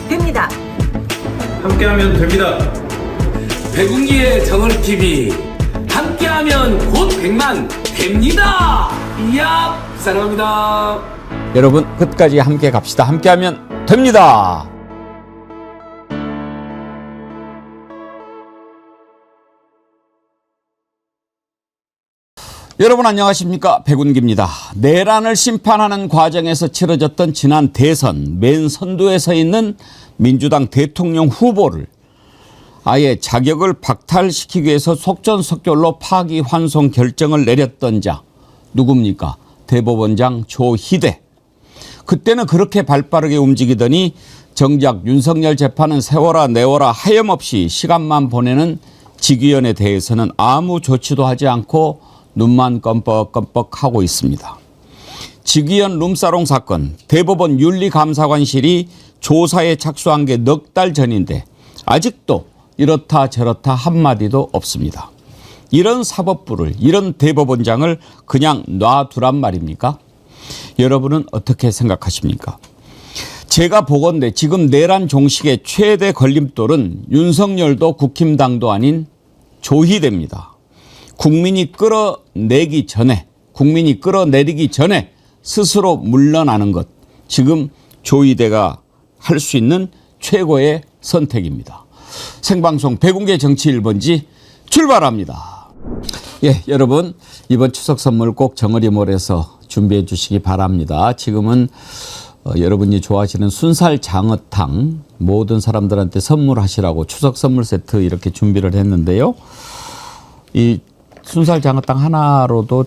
됩니다. 함께하면 됩니다. 백운기의 정원TV 함께하면 곧 100만 됩니다. 이야 사랑합니다. 여러분 끝까지 함께 갑시다. 함께하면 됩니다. 여러분 안녕하십니까? 백운기입니다. 내란을 심판하는 과정에서 치러졌던 지난 대선 맨 선두에 서 있는 민주당 대통령 후보를 아예 자격을 박탈시키기 위해서 속전속결로 파기환송 결정을 내렸던 자 누굽니까? 대법원장 조희대. 그때는 그렇게 발빠르게 움직이더니 정작 윤석열 재판은 세워라 내워라 하염없이 시간만 보내는 직위원에 대해서는 아무 조치도 하지 않고 눈만 껌뻑껌뻑 하고 있습니다. 직위원 룸사롱 사건 대법원 윤리감사관실이 조사에 착수한 게 넉 달 전인데 아직도 이렇다 저렇다 한마디도 없습니다. 이런 사법부를 이런 대법원장을 그냥 놔두란 말입니까? 여러분은 어떻게 생각하십니까? 제가 보건대 지금 내란 종식의 최대 걸림돌은 윤석열도 국힘당도 아닌 조희대입니다. 국민이 끌어내리기 전에 스스로 물러나는 것. 지금 조희대가 할 수 있는 최고의 선택입니다. 생방송 백운계 정치 1번지 출발합니다. 예, 여러분 이번 추석 선물 꼭 정어리몰에서 준비해 주시기 바랍니다. 지금은 여러분이 좋아하시는 순살 장어탕 모든 사람들한테 선물하시라고 추석 선물 세트 이렇게 준비를 했는데요. 이 순살 장어탕 하나로도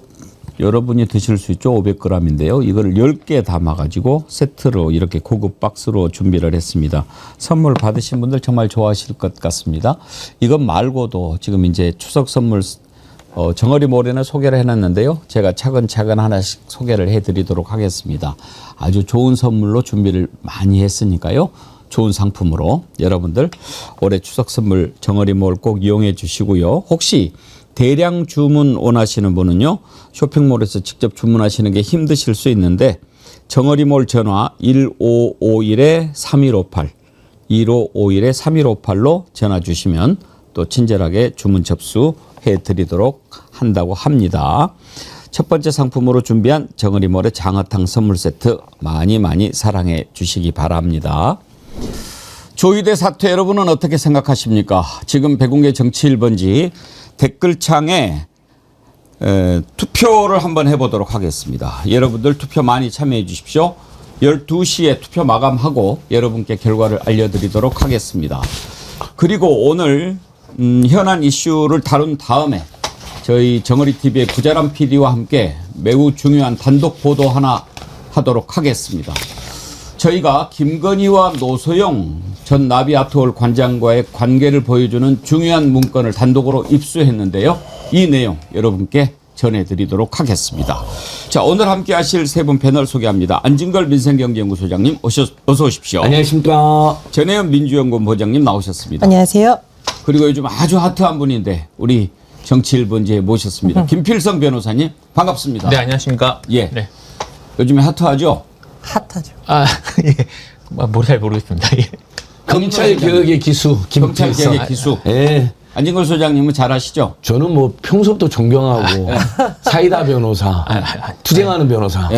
여러분이 드실 수 있죠. 500g인데요. 이걸 10개 담아가지고 세트로 이렇게 고급 박스로 준비를 했습니다. 선물 받으신 분들 정말 좋아하실 것 같습니다. 이것 말고도 지금 이제 추석 선물 정어리몰에는 소개를 해놨는데요. 제가 차근차근 하나씩 소개를 해드리도록 하겠습니다. 아주 좋은 선물로 준비를 많이 했으니까요. 좋은 상품으로 여러분들 올해 추석 선물 정어리몰 꼭 이용해 주시고요. 혹시 대량 주문 원하시는 분은요. 쇼핑몰에서 직접 주문하시는 게 힘드실 수 있는데 정어리몰 전화 1551-3158 1551-3158로 전화 주시면 또 친절하게 주문 접수해 드리도록 한다고 합니다. 첫 번째 상품으로 준비한 정어리몰의 장어탕 선물 세트 많이 사랑해 주시기 바랍니다. 조희대 사퇴 여러분은 어떻게 생각하십니까? 지금 백운계 정치 1번지 댓글창에 투표를 한번 해보도록 하겠습니다. 여러분들 투표 많이 참여해 주십시오. 12시에 투표 마감하고 여러분께 결과를 알려드리도록 하겠습니다. 그리고 오늘 현안 이슈를 다룬 다음에 저희 정어리TV의 구자람 PD와 함께 매우 중요한 단독 보도 하나 하도록 하겠습니다. 저희가 김건희와 노소영 전 나비아트홀 관장과의 관계를 보여주는 중요한 문건을 단독으로 입수했는데요. 이 내용 여러분께 전해드리도록 하겠습니다. 자, 오늘 함께 하실 세 분 패널 소개합니다. 안진걸 민생경제연구소장님 어서 오십시오. 안녕하십니까. 전혜연 민주연구원 보장님 나오셨습니다. 안녕하세요. 그리고 요즘 아주 핫한 분인데 우리 정치 1번지에 모셨습니다. 김필성 변호사님 반갑습니다. 네, 안녕하십니까. 예. 네. 요즘에 핫하죠? 핫하죠. 아, 예. 잘 모르겠습니다. 예. 검찰 개혁의 기수 검찰 김필성. 개혁의 기수. 예. 안진걸 소장님은 잘 아시죠? 저는 뭐 평소부터 존경하고 사이다 변호사, 투쟁하는 변호사,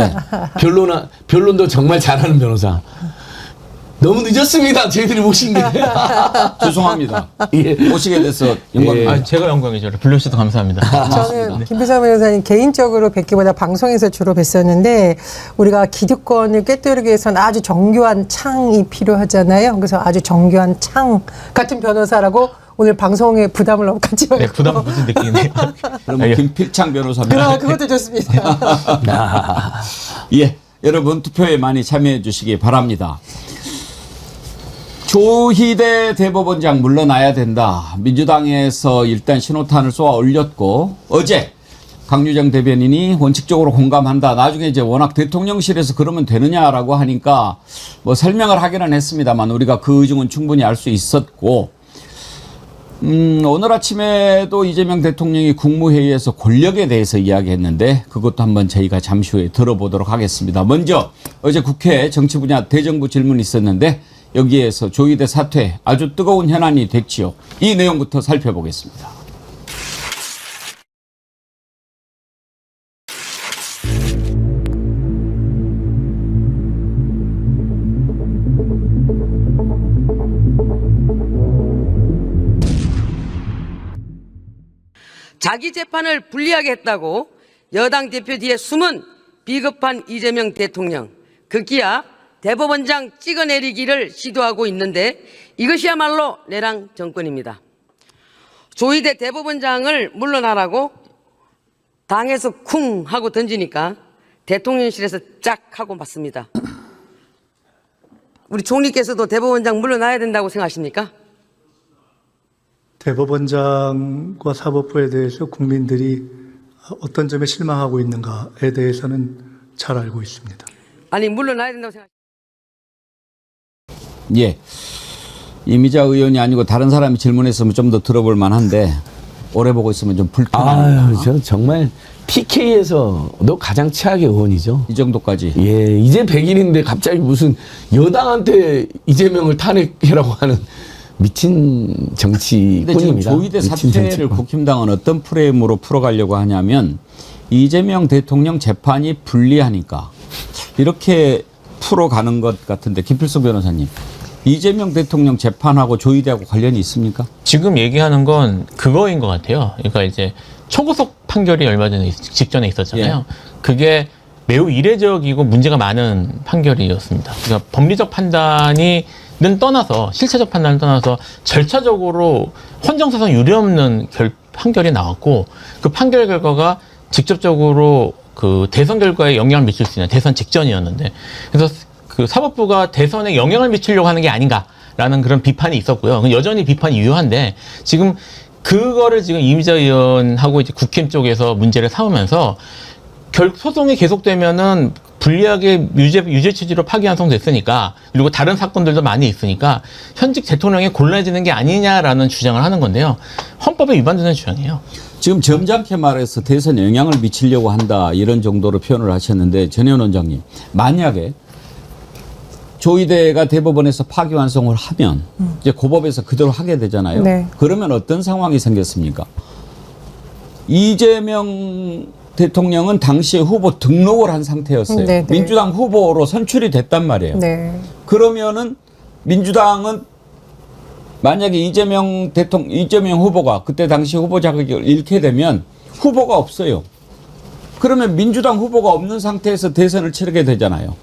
변론도 정말 잘하는 변호사. 너무 늦었습니다. 저희들이 모신 게. 죄송합니다. 예. 모시게 돼서 영광입니다. 제가 영광이죠. 불러주셔서 감사합니다. 저는 김필성 변호사님 개인적으로 뵙기보다 방송에서 주로 뵀었는데 우리가 기득권을 꿰뚫기 위해서는 아주 정교한 창이 필요하잖아요. 그래서 아주 정교한 창 같은 변호사라고 오늘 방송에 부담을 너무 갖지 말고. 네, 부담 무슨 느낌이네요. 그럼 김필창 변호사입니다. 그것도 좋습니다. 예, 여러분 투표에 많이 참여해 주시기 바랍니다. 조희대 대법원장 물러나야 된다. 민주당에서 일단 신호탄을 쏘아 올렸고 어제 강유정 대변인이 원칙적으로 공감한다. 나중에 이제 워낙 대통령실에서 그러면 되느냐라고 하니까 뭐 설명을 하기는 했습니다만 우리가 그 의중은 충분히 알 수 있었고 오늘 아침에도 이재명 대통령이 국무회의에서 권력에 대해서 이야기했는데 그것도 한번 저희가 잠시 후에 들어보도록 하겠습니다. 먼저 어제 국회 정치 분야 대정부 질문이 있었는데 여기에서 조희대 사퇴 아주 뜨거운 현안이 됐지요. 이 내용부터 살펴보겠습니다. 자기 재판을 불리하게 했다고 여당 대표 뒤에 숨은 비겁한 이재명 대통령, 급기야 대법원장 찍어내리기를 시도하고 있는데 이것이야말로 내랑 정권입니다. 조희대 대법원장을 물러나라고 당에서 쿵 하고 던지니까 대통령실에서 짝 하고 맞습니다. 우리 총리께서도 대법원장 물러나야 된다고 생각하십니까? 대법원장과 사법부에 대해서 국민들이 어떤 점에 실망하고 있는가에 대해서는 잘 알고 있습니다. 아니 물러나야 된다고 생각하십니까? 예. 이미자 의원이 아니고 다른 사람이 질문했으면 좀 더 들어볼 만한데 오래 보고 있으면 좀 불편합니다. 아유, 저 정말 PK에서도 가장 최악의 의원이죠. 이 정도까지. 예, 이제 100일인데 갑자기 무슨 여당한테 이재명을 탄핵해라고 하는 미친 근데 지금 정치꾼입니다. 조희대 미친 사퇴를 정치꾼. 국힘당은 어떤 프레임으로 풀어가려고 하냐면 이재명 대통령 재판이 불리하니까 이렇게 풀어가는 것 같은데 김필수 변호사님. 이재명 대통령 재판하고 조희대하고 관련이 있습니까? 지금 얘기하는 건 그거인 것 같아요. 그러니까 이제 초구속 판결이 얼마 전에 직전에 있었잖아요. 그게 매우 이례적이고 문제가 많은 판결이었습니다. 그러니까 법리적 판단이 는 떠나서 실체적 판단을 떠나서 절차적으로 헌정사상 유례없는 판결이 나왔고 그 판결 결과가 직접적으로 그 대선 결과에 영향을 미칠 수 있는 대선 직전이었는데 그래서 그 사법부가 대선에 영향을 미치려고 하는 게 아닌가라는 그런 비판이 있었고요. 여전히 비판이 유효한데 지금 그거를 지금 이미자 의원하고 이제 국힘 쪽에서 문제를 삼으면서 소송이 계속되면은 불리하게 유죄 취지로 파기환송됐으니까 그리고 다른 사건들도 많이 있으니까 현직 대통령이 곤란해지는 게 아니냐라는 주장을 하는 건데요. 헌법에 위반되는 주장이에요. 지금 점잖게 말해서 대선에 영향을 미치려고 한다 이런 정도로 표현을 하셨는데 전혜원 원장님 만약에 조희대가 대법원에서 파기환송을 하면 이제 고법에서 그대로 하게 되잖아요. 네. 그러면 어떤 상황이 생겼습니까? 이재명 대통령은 당시에 후보 등록을 한 상태였어요. 네, 네. 민주당 후보로 선출이 됐단 말이에요. 네. 그러면은 민주당은 만약에 이재명 후보가 그때 당시 후보 자격을 잃게 되면 후보가 없어요. 그러면 민주당 후보가 없는 상태에서 대선을 치르게 되잖아요.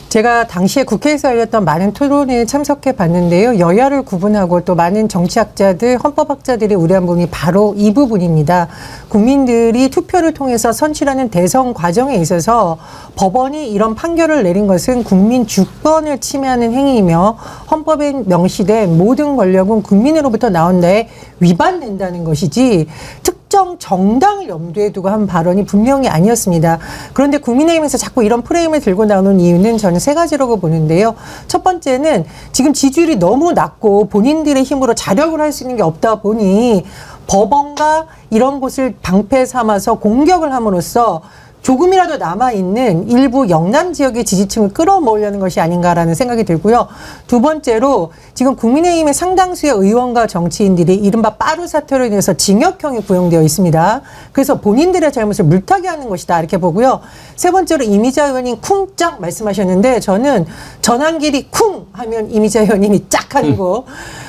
제가 당시에 국회에서 열렸던 많은 토론에 참석해 봤는데요. 여야를 구분하고 또 많은 정치학자들, 헌법학자들이 우려한 부분이 바로 이 부분입니다. 국민들이 투표를 통해서 선출하는 대선 과정에 있어서 법원이 이런 판결을 내린 것은 국민 주권을 침해하는 행위이며 헌법에 명시된 모든 권력은 국민으로부터 나온다에 위반된다는 것이지 특정 정당을 염두에 두고 한 발언이 분명히 아니었습니다. 그런데 국민의힘에서 자꾸 이런 프레임을 들고 나오는 이유는 저는 세 가지라고 보는데요. 첫 번째는 지금 지지율이 너무 낮고 본인들의 힘으로 자력을 할 수 있는 게 없다 보니 법원과 이런 곳을 방패 삼아서 공격을 함으로써 조금이라도 남아있는 일부 영남 지역의 지지층을 끌어모으려는 것이 아닌가라는 생각이 들고요. 두 번째로 지금 국민의힘의 상당수의 의원과 정치인들이 이른바 빠루 사태로 인해서 징역형이 구형되어 있습니다. 그래서 본인들의 잘못을 물타기 하는 것이다 이렇게 보고요. 세 번째로 이미자 의원님 쿵짝 말씀하셨는데 저는 전환길이 쿵 하면 이미자 의원님이 짝 하는 거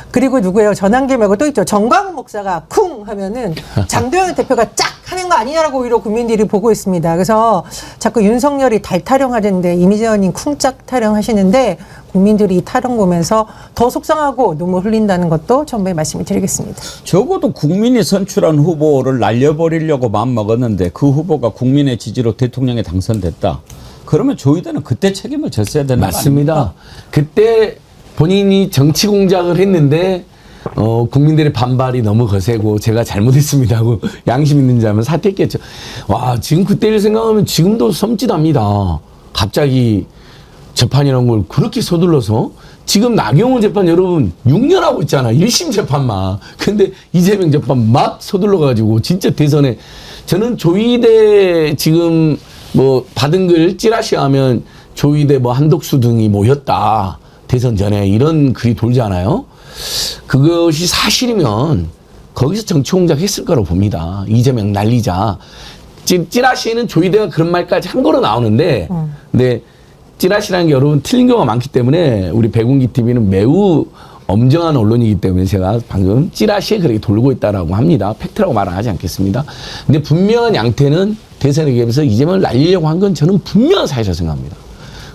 그리고 누구예요? 전환길 말고 또 있죠. 정광훈 목사가 쿵 하면은 장도연 대표가 짝 하는 거 아니냐라고 오히려 국민들이 보고 있습니다. 그래서 자꾸 윤석열이 달 타령하는데 이미자 의원님 쿵짝 타령하시는데 국민들이 이 타령 보면서 더 속상하고 눈물 흘린다는 것도 전부에 말씀을 드리겠습니다. 적어도 국민이 선출한 후보를 날려버리려고 마음먹었는데 그 후보가 국민의 지지로 대통령에 당선됐다. 그러면 조희대는 그때 책임을 졌어야 되는 거 맞습니다. 아닙니까? 그때 본인이 정치 공작을 했는데 국민들의 반발이 너무 거세고 제가 잘못했습니다 하고 양심 있는 자면 사퇴했겠죠. 와, 지금 그때를 생각하면 지금도 섬찟합니다. 갑자기 재판이라는 걸 그렇게 서둘러서 지금 나경원 재판 여러분 6년 하고 있잖아. 1심 재판만. 근데 이재명 재판 막 서둘러 가지고 진짜 대선에 저는 조희대 지금 뭐 받은 글 찌라시 하면 조희대 뭐 한독수 등이 모였다. 대선 전에 이런 글이 돌잖아요. 그것이 사실이면 거기서 정치 공작 했을 거라고 봅니다. 이재명 날리자. 찌라시에는 조희대가 그런 말까지 한 거로 나오는데 근데 찌라시라는 게 여러분 틀린 경우가 많기 때문에 우리 백운기 TV는 매우 엄정한 언론이기 때문에 제가 방금 찌라시에 그렇게 돌고 있다라고 합니다. 팩트라고 말은 하지 않겠습니다. 근데 분명한 양태는 대선에 기해서 이재명을 날리려고 한 건 저는 분명한 사실이라고 생각합니다.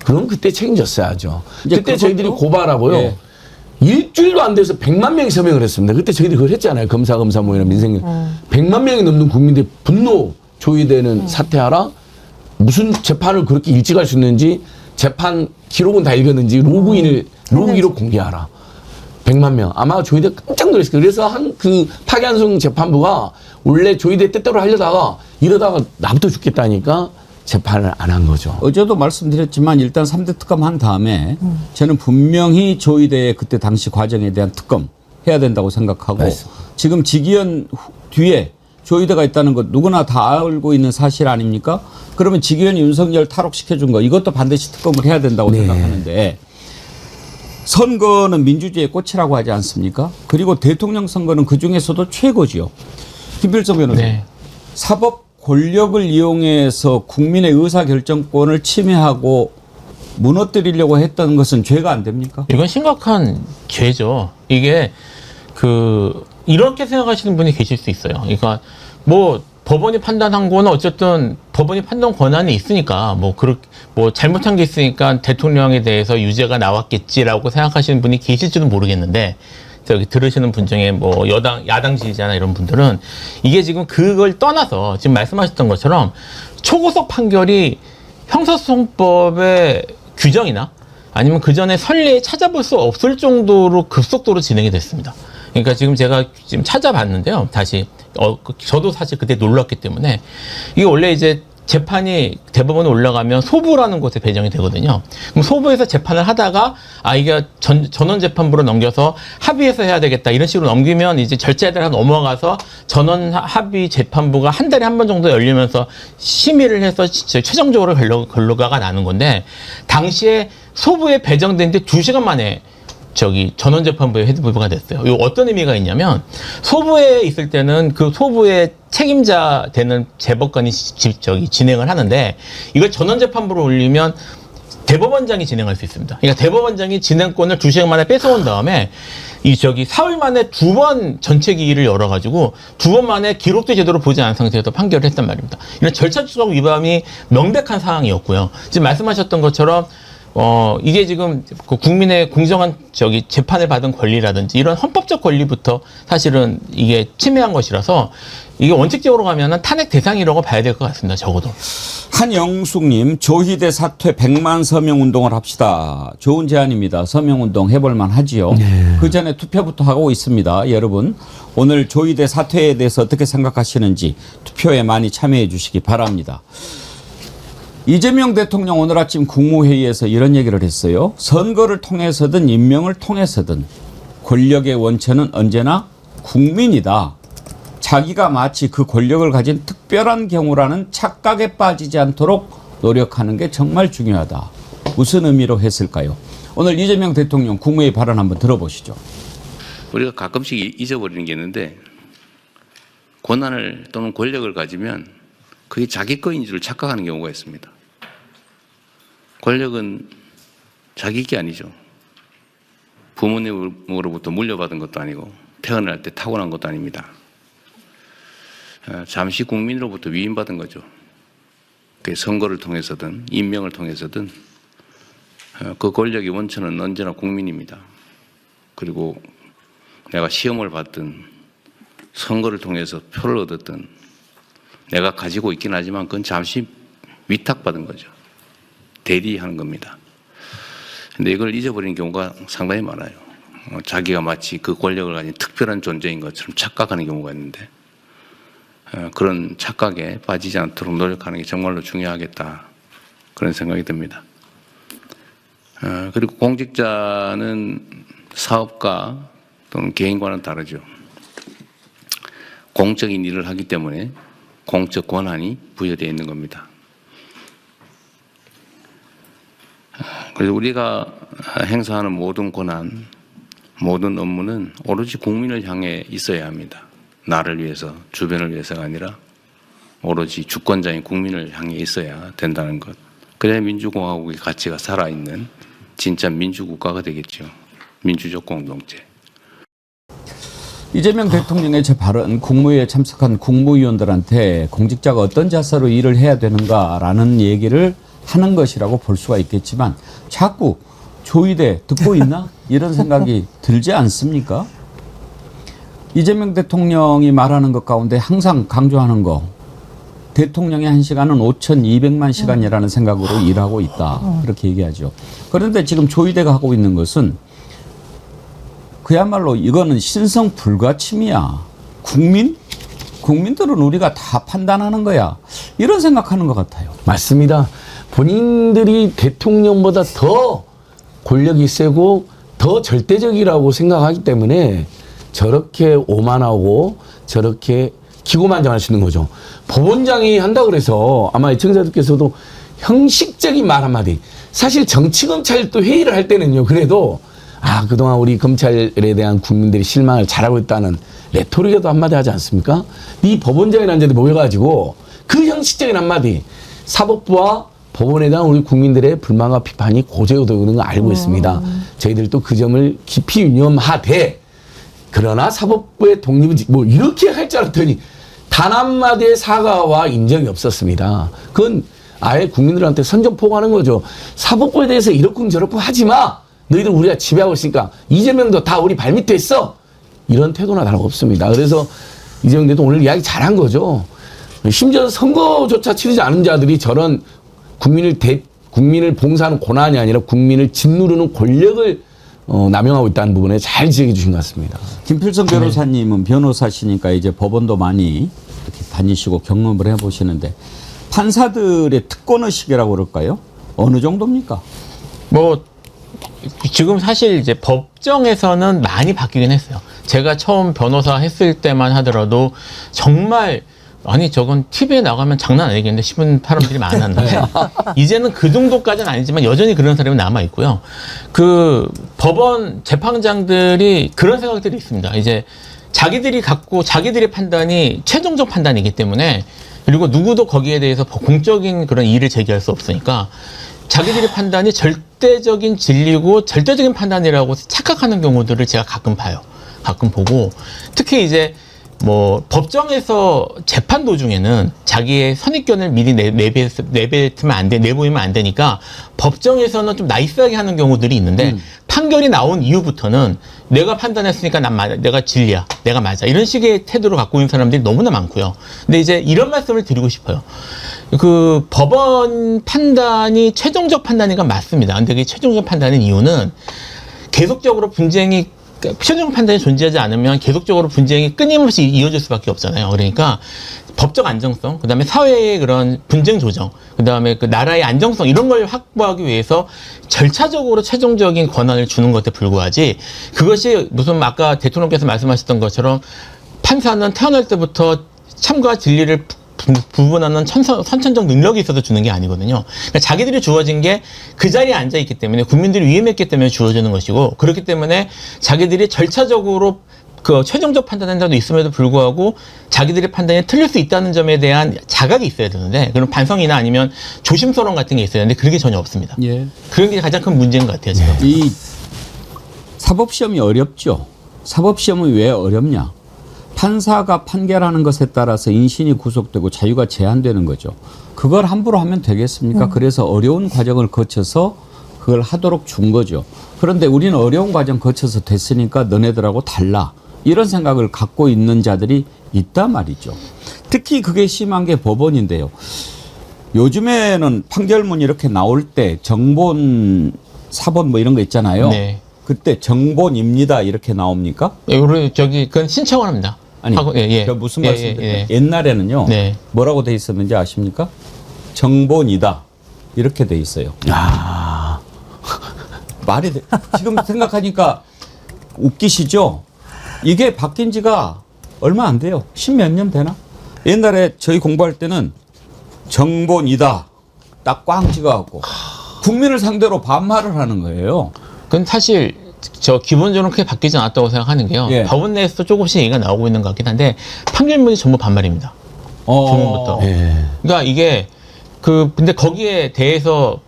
그럼 그때 책임졌어야죠. 그때 저희들이 고발하고요. 예. 일주일도 안 돼서 100만 명이 서명을 했습니다. 그때 저희들이 그걸 했잖아요. 검사 모이나 민생 100만 명이 넘는 국민들의 분노. 조희대는 사퇴하라. 무슨 재판을 그렇게 일찍 할 수 있는지 재판 기록은 다 읽었는지 로그 기록 공개하라. 100만 명. 아마 조희대 깜짝 놀랐을 거예요. 그래서 그 파기환송 재판부가 원래 조희대 뜻대로 하려다가 이러다가 나부터 죽겠다니까 재판을 안 한 거죠. 어제도 말씀드렸지만 일단 3대 특검 한 다음에 저는 분명히 조희대의 그때 당시 과정에 대한 특검 해야 된다고 생각하고 맞습니다. 지금 직위원 뒤에 조희대가 있다는 것 누구나 다 알고 있는 사실 아닙니까? 그러면 직위원이 윤석열 탈옥시켜준 거 이것도 반드시 특검을 해야 된다고 생각하는데 선거는 민주주의의 꽃이라고 하지 않습니까? 그리고 대통령 선거는 그중에서도 최고지요. 김필성 변호사. 네. 사법 권력을 이용해서 국민의 의사결정권을 침해하고 무너뜨리려고 했던 것은 죄가 안 됩니까? 이건 심각한 죄죠. 이게 이렇게 생각하시는 분이 계실 수 있어요. 그러니까 뭐 법원이 판단한 거는 어쨌든 법원이 판단 권한이 있으니까 뭐 잘못한 게 있으니까 대통령에 대해서 유죄가 나왔겠지라고 생각하시는 분이 계실지도 모르겠는데 저기 들으시는 분 중에 뭐 야당 지지자나 이런 분들은 이게 지금 그걸 떠나서 지금 말씀하셨던 것처럼 초고속 판결이 형사소송법의 규정이나 아니면 그 전에 선례에 찾아볼 수 없을 정도로 급속도로 진행이 됐습니다. 그러니까 지금 제가 지금 찾아봤는데요. 다시 저도 사실 그때 놀랐기 때문에 이게 원래 이제 재판이 대법원에 올라가면 소부라는 곳에 배정이 되거든요. 그럼 소부에서 재판을 하다가 이게 전원재판부로 넘겨서 합의해서 해야 되겠다 이런 식으로 넘기면 이제 절차에 따라 넘어가서 전원 합의 재판부가 한 달에 한 번 정도 열리면서 심의를 해서 최종적으로 결과가 나는 건데 당시에 소부에 배정된 지 2시간 만에 전원재판부의 헤드부가 됐어요. 이거 어떤 의미가 있냐면 소부에 있을 때는 그 소부의 책임자 되는 재법관이 진행을 하는데 이걸 전원재판부로 올리면 대법원장이 진행할 수 있습니다. 그러니까 대법원장이 진행권을 2시간 만에 뺏어온 다음에 사흘 만에 2번 전체 기일을 열어가지고 2번 만에 기록도 제대로 보지 않은 상태에서 판결을 했단 말입니다. 이런 절차적 위반이 명백한 상황이었고요. 지금 말씀하셨던 것처럼 이게 지금 국민의 공정한 재판을 받은 권리라든지 이런 헌법적 권리부터 사실은 이게 침해한 것이라서 이게 원칙적으로 가면은 탄핵 대상이라고 봐야 될 것 같습니다. 적어도. 한영숙님, 조희대 사퇴 100만 서명 운동을 합시다. 좋은 제안입니다. 서명 운동 해볼만 하지요. 그 전에 투표부터 하고 있습니다. 여러분, 오늘 조희대 사퇴에 대해서 어떻게 생각하시는지 투표에 많이 참여해 주시기 바랍니다. 이재명 대통령 오늘 아침 국무회의에서 이런 얘기를 했어요. 선거를 통해서든 임명을 통해서든 권력의 원천은 언제나 국민이다. 자기가 마치 그 권력을 가진 특별한 경우라는 착각에 빠지지 않도록 노력하는 게 정말 중요하다. 무슨 의미로 했을까요? 오늘 이재명 대통령 국무회의 발언 한번 들어보시죠. 우리가 가끔씩 잊어버리는 게 있는데 권한을 또는 권력을 가지면 그게 자기 거인 줄 착각하는 경우가 있습니다. 권력은 자기 게 아니죠. 부모님으로부터 물려받은 것도 아니고 태어날 때 타고난 것도 아닙니다. 잠시 국민으로부터 위임받은 거죠. 그 선거를 통해서든 임명을 통해서든 그 권력의 원천은 언제나 국민입니다. 그리고 내가 시험을 받든 선거를 통해서 표를 얻었든 내가 가지고 있긴 하지만 그건 잠시 위탁받은 거죠. 대리하는 겁니다. 근데 이걸 잊어버리는 경우가 상당히 많아요. 자기가 마치 그 권력을 가진 특별한 존재인 것처럼 착각하는 경우가 있는데 그런 착각에 빠지지 않도록 노력하는 게 정말로 중요하겠다. 그런 생각이 듭니다. 그리고 공직자는 사업가 또는 개인과는 다르죠. 공적인 일을 하기 때문에 공적 권한이 부여되어 있는 겁니다. 그래서 우리가 행사하는 모든 권한, 모든 업무는 오로지 국민을 향해 있어야 합니다. 나를 위해서, 주변을 위해서가 아니라 오로지 주권자인 국민을 향해 있어야 된다는 것. 그래야 민주공화국의 가치가 살아있는 진짜 민주국가가 되겠죠. 민주적 공동체. 이재명 대통령의 제 발언, 국무회의에 참석한 국무위원들한테 공직자가 어떤 자세로 일을 해야 되는가라는 얘기를 하는 것이라고 볼 수가 있겠지만 자꾸 조의대 듣고 있나? 이런 생각이 들지 않습니까? 이재명 대통령이 말하는 것 가운데 항상 강조하는 거, 대통령의 1시간은 5,200만 시간이라는 생각으로 일하고 있다. 그렇게 얘기하죠. 그런데 지금 조의대가 하고 있는 것은 그야말로 이거는 신성 불가침이야. 국민들은 우리가 다 판단하는 거야. 이런 생각하는 것 같아요. 맞습니다. 본인들이 대통령보다 더 권력이 세고 더 절대적이라고 생각하기 때문에 저렇게 오만하고 저렇게 기고만장할 수 있는 거죠. 법원장이 한다 그래서 아마 애청자들께서도 형식적인 말 한마디. 사실 정치검찰도 회의를 할 때는요. 그래도 그동안 우리 검찰에 대한 국민들이 실망을 잘하고 있다는 레토릭에도 한마디 하지 않습니까? 이 법원장이라는 자들이 모여가지고 그 형식적인 한마디. 사법부와 법원에 대한 우리 국민들의 불만과 비판이 고조되는 거 알고 있습니다. 저희들도 그 점을 깊이 유념하되 그러나 사법부의 독립은 뭐 이렇게 할 줄 알았더니 단 한마디의 사과와 인정이 없었습니다. 그건 아예 국민들한테 선전포고하는 거죠. 사법부에 대해서 이렇군 저렇군 하지 마. 너희들 우리가 지배하고 있으니까 이재명도 다 우리 발밑에 있어. 이런 태도나 다름없습니다. 그래서 이재명 대통령 오늘 이야기 잘한 거죠. 심지어 선거조차 치르지 않은 자들이 저런 국민을 봉사하는 고난이 아니라 국민을 짓누르는 권력을 남용하고 있다는 부분에 잘 지적해 주신 것 같습니다. 김필성 변호사님은 변호사시니까 이제 법원도 많이 이렇게 다니시고 경험을 해보시는데 판사들의 특권의식이라고 그럴까요? 어느 정도입니까? 뭐 지금 사실 이제 법정에서는 많이 바뀌긴 했어요. 제가 처음 변호사 했을 때만 하더라도 정말 아니 저건 TV에 나가면 장난 아니겠는데 싶은 사람들이 많았는데 이제는 그 정도까지는 아니지만 여전히 그런 사람이 남아 있고요. 그 법원 재판장들이 그런 생각들이 있습니다. 이제 자기들의 판단이 최종적 판단이기 때문에 그리고 누구도 거기에 대해서 공적인 그런 이의를 제기할 수 없으니까 자기들의 판단이 절대적인 진리고 절대적인 판단이라고 착각하는 경우들을 제가 가끔 봐요. 가끔 보고 특히 이제 뭐 법정에서 재판 도중에는 자기의 선입견을 미리 내보이면 안 되니까 법정에서는 좀 나이스하게 하는 경우들이 있는데 판결이 나온 이후부터는 내가 판단했으니까 내가 진리야, 내가 맞아 이런 식의 태도를 갖고 있는 사람들이 너무나 많고요. 근데 이제 이런 말씀을 드리고 싶어요. 그 법원 판단이 최종적 판단이가 맞습니다. 근데 그 최종적 판단의 이유는 계속적으로 분쟁이 최종 판단이 존재하지 않으면 계속적으로 분쟁이 끊임없이 이어질 수밖에 없잖아요. 그러니까 법적 안정성, 그 다음에 사회의 그런 분쟁 조정, 그 다음에 그 나라의 안정성 이런 걸 확보하기 위해서 절차적으로 최종적인 권한을 주는 것에 불과하지 그것이 무슨 아까 대통령께서 말씀하셨던 것처럼 판사는 태어날 때부터 참과 진리를 구분하는 선천적 능력이 있어서 주는 게 아니거든요. 그러니까 자기들이 주어진 게 그 자리에 앉아 있기 때문에 국민들이 위임했기 때문에 주어지는 것이고 그렇기 때문에 자기들이 절차적으로 그 최종적 판단한 자도 있음에도 불구하고 자기들의 판단이 틀릴 수 있다는 점에 대한 자각이 있어야 되는데 그런 반성이나 아니면 조심스러움 같은 게 있어야 되는데 그런 게 전혀 없습니다. 예. 그런 게 가장 큰 문제인 것 같아요. 지금. 이 사법시험이 어렵죠. 사법시험은 왜 어렵냐? 판사가 판결하는 것에 따라서 인신이 구속되고 자유가 제한되는 거죠. 그걸 함부로 하면 되겠습니까? 그래서 어려운 과정을 거쳐서 그걸 하도록 준 거죠. 그런데 우리는 어려운 과정 거쳐서 됐으니까 너네들하고 달라. 이런 생각을 갖고 있는 자들이 있단 말이죠. 특히 그게 심한 게 법원인데요. 요즘에는 판결문이 이렇게 나올 때 정본, 사본 뭐 이런 거 있잖아요. 네. 그때 정본입니다. 이렇게 나옵니까? 그건 신청을 합니다. 아니, 저 무슨 말씀드릴까요? 옛날에는요. 네. 뭐라고 돼 있었는지 아십니까? 정본이다. 이렇게 돼 있어요. 말이 돼. 지금 생각하니까 웃기시죠? 이게 바뀐 지가 얼마 안 돼요. 10몇 년 되나? 옛날에 저희 공부할 때는 정본이다. 딱 꽝 찍어갖고. 국민을 상대로 반말을 하는 거예요. 그건 사실 저 기본적으로 크게 바뀌지 않았다고 생각하는 게요. 예. 법원 내에서 조금씩 얘기가 나오고 있는 것 같긴 한데 판결문이 전부 반말입니다. 조문부터. 그러니까 이게 근데 거기에 대해서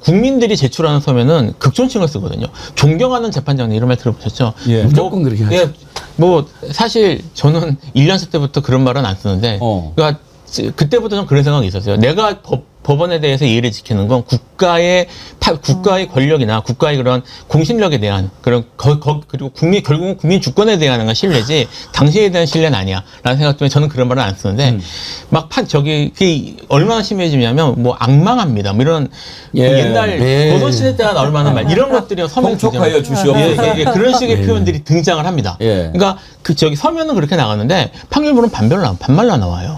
국민들이 제출하는 서면은 극존칭을 쓰거든요. 존경하는 재판장 이런 말 들어보셨죠? 예. 무조건 그렇게 하죠. 예, 사실 저는 1년차 때부터 그런 말은 안 쓰는데 그러니까 그때부터 좀 그런 생각이 있었어요. 내가 법원에 대해서 예의를 지키는 건 국가의 권력이나 국가의 그런 공신력에 대한 그런 그리고 결국은 국민 주권에 대한 신뢰지 당시에 대한 신뢰는 아니야라는 생각 때문에 저는 그런 말은 안 쓰는데 그게 얼마나 심해지냐면 뭐 악망합니다. 뭐 이런 옛날 조선시대 때가 나올 만한 말 이런 것들이 서면 통촉하여 주시옵소서. 그런 식의 표현들이 등장을 합니다. 그러니까 서면은 그렇게 나가는데 판결문은 반말로 나와요.